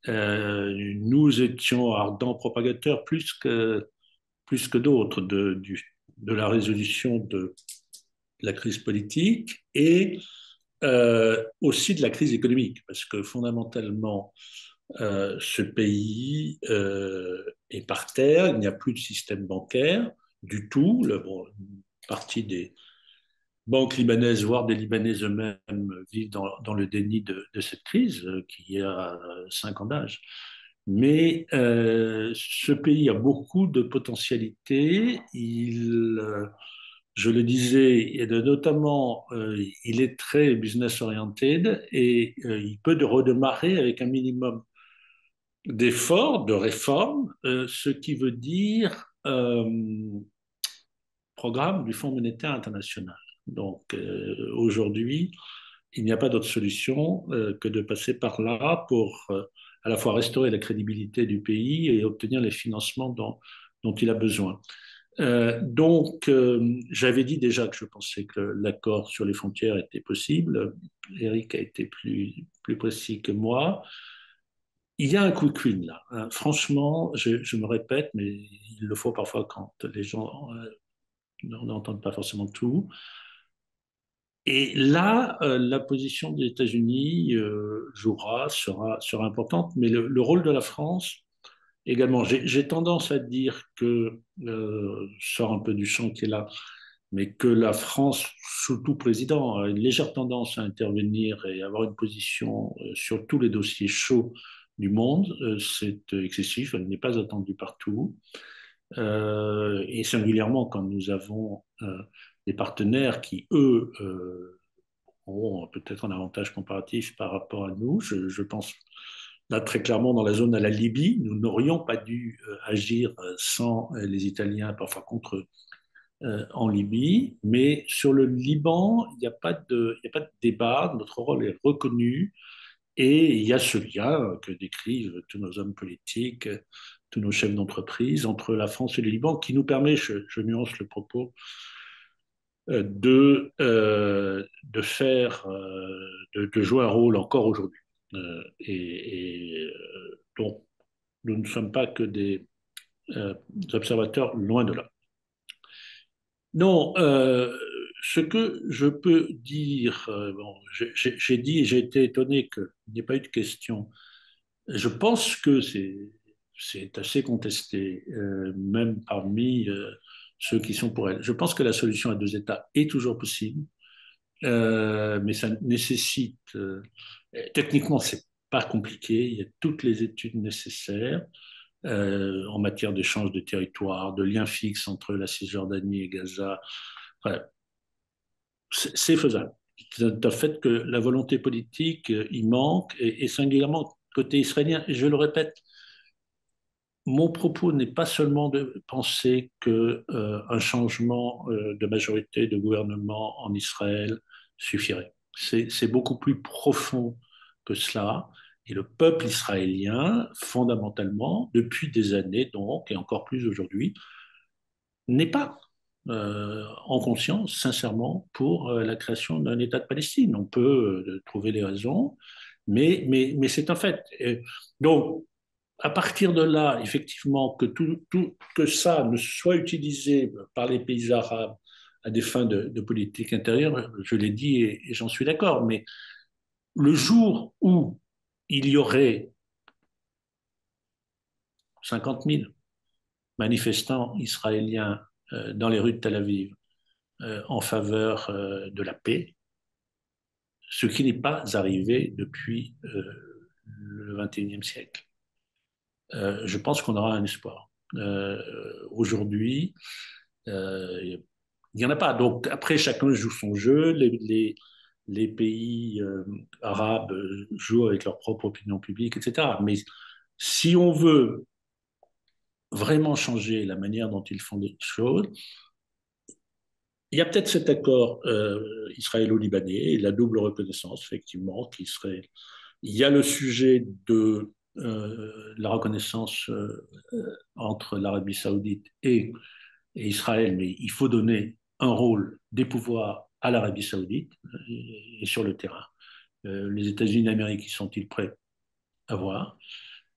Nous étions ardents propagateurs plus que d'autres de la résolution de la crise politique et aussi de la crise économique, parce que fondamentalement, ce pays est par terre, il n'y a plus de système bancaire du tout. Bon, une partie des banques libanaises, voire des Libanais eux-mêmes, vivent dans le déni de cette crise qui a 5 ans d'âge. Mais ce pays a beaucoup de potentialités. Je le disais, et notamment, il est très business oriented et il peut redémarrer avec un minimum d'efforts, de réformes, ce qui veut dire programme du Fonds monétaire international. Donc aujourd'hui, il n'y a pas d'autre solution que de passer par là pour à la fois restaurer la crédibilité du pays et obtenir les financements dont il a besoin. J'avais dit déjà que je pensais que l'accord sur les frontières était possible. Eric a été plus précis que moi. Il y a un quick win là, hein. Franchement, je me répète, mais il le faut parfois quand les gens n'entendent pas forcément tout. Et là, la position des États-Unis sera importante, mais le rôle de la France également. J'ai tendance à dire que, sort un peu du champ qui est là, mais que la France, sous tout président, a une légère tendance à intervenir et avoir une position sur tous les dossiers chauds du monde. C'est excessif, elle n'est pas attendue partout. Et singulièrement quand nous avons des partenaires qui, eux, ont peut-être un avantage comparatif par rapport à nous. Je pense là très clairement dans la zone à la Libye, nous n'aurions pas dû agir sans les Italiens, parfois contre eux, en Libye. Mais sur le Liban, il y a pas de débat, notre rôle est reconnu et il y a ce lien que décrivent tous nos hommes politiques, tous nos chefs d'entreprise entre la France et le Liban qui nous permet, je nuance le propos, de faire, de jouer un rôle encore aujourd'hui. Donc, nous ne sommes pas que des observateurs, loin de là. Non, ce que je peux dire, bon, j'ai dit et j'ai été étonné qu'il n'y ait pas eu de question. Je pense que c'est assez contesté, même parmi ceux qui sont pour elle. Je pense que la solution à deux États est toujours possible. Mais ça nécessite, techniquement, c'est pas compliqué, il y a toutes les études nécessaires en matière d'échange de territoire, de liens fixes entre la Cisjordanie et Gaza. Enfin, c'est faisable. C'est un fait que la volonté politique, il manque, et singulièrement côté israélien. Et je le répète, mon propos n'est pas seulement de penser que un changement de majorité de gouvernement en Israël suffirait. C'est beaucoup plus profond que cela. Et le peuple israélien, fondamentalement, depuis des années donc, et encore plus aujourd'hui, n'est pas en conscience, sincèrement, pour la création d'un État de Palestine. On peut trouver les raisons, mais c'est un fait. Et donc, à partir de là, effectivement, que ça ne soit utilisé par les pays arabes à des fins de politique intérieure, je l'ai dit et j'en suis d'accord. Mais le jour où il y aurait 50 000 manifestants israéliens dans les rues de Tel Aviv en faveur de la paix, ce qui n'est pas arrivé depuis le XXIe siècle, je pense qu'on aura un espoir. Aujourd'hui, il n'y en a pas. Donc après, chacun joue son jeu. Les pays arabes jouent avec leur propre opinion publique, etc. Mais si on veut vraiment changer la manière dont ils font les choses, il y a peut-être cet accord israélo-libanais et la double reconnaissance, effectivement, qui serait. Il y a le sujet de la reconnaissance entre l'Arabie saoudite et Israël, mais il faut donner un rôle des pouvoirs à l'Arabie saoudite et sur le terrain. Les États-Unis d'Amérique, sont-ils prêts à voir?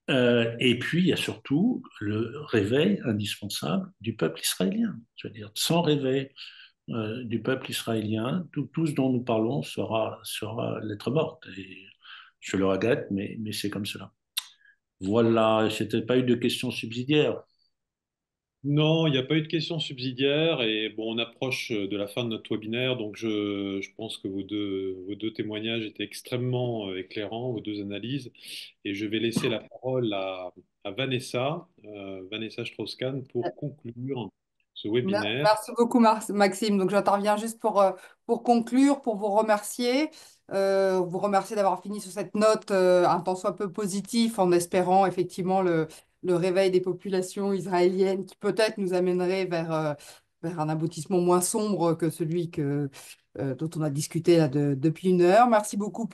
Et puis, il y a surtout le réveil indispensable du peuple israélien. Je veux dire, sans réveil du peuple israélien, tout ce dont nous parlons sera lettre morte. Et je le regrette, mais c'est comme cela. Voilà, c'était pas eu de questions subsidiaires. Non, il n'y a pas eu de questions subsidiaires et bon, on approche de la fin de notre webinaire, donc je pense que vos deux témoignages étaient extrêmement éclairants, vos deux analyses, et je vais laisser la parole à Vanessa, Vanessa Strauss-Kahn pour conclure ce webinaire. Merci beaucoup, Maxime. Donc, j'interviens juste pour conclure, pour vous remercier d'avoir fini sur cette note un tant soit peu positive, en espérant effectivement le réveil des populations israéliennes qui peut-être nous amènerait vers un aboutissement moins sombre que celui dont on a discuté là, depuis une heure. Merci beaucoup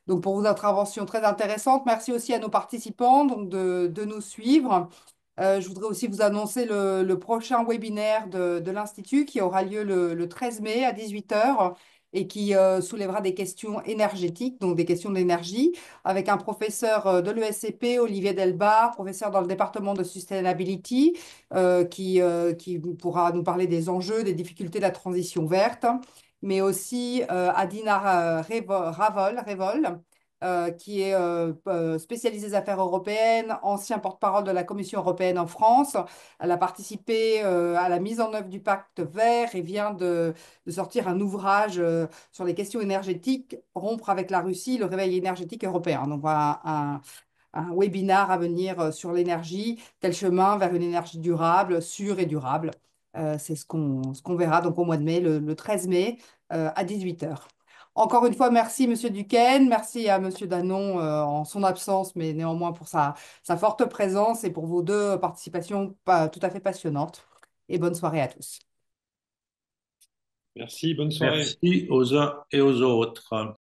donc pour vos interventions très intéressantes. Merci aussi à nos participants donc de nous suivre. Je voudrais aussi vous annoncer le prochain webinaire de l'Institut qui aura lieu le 13 mai à 18 heures et qui soulèvera des questions énergétiques, donc des questions d'énergie, avec un professeur de l'ESCP, Olivier Delbar, professeur dans le département de Sustainability, qui pourra nous parler des enjeux, des difficultés de la transition verte, mais aussi Adina Revol, qui est spécialisée des affaires européennes, ancien porte-parole de la Commission européenne en France. Elle a participé à la mise en œuvre du pacte vert et vient de sortir un ouvrage sur les questions énergétiques, Rompre avec la Russie, le réveil énergétique européen. Donc voilà un webinar à venir sur l'énergie, quel chemin vers une énergie durable, sûre et durable. C'est ce qu'on verra donc au mois de mai, le 13 mai à 18 heures. Encore une fois, merci Monsieur Duquesne, merci à Monsieur Danon en son absence, mais néanmoins pour sa forte présence et pour vos deux participations tout à fait passionnantes. Et bonne soirée à tous. Merci, bonne soirée. Merci aux uns et aux autres.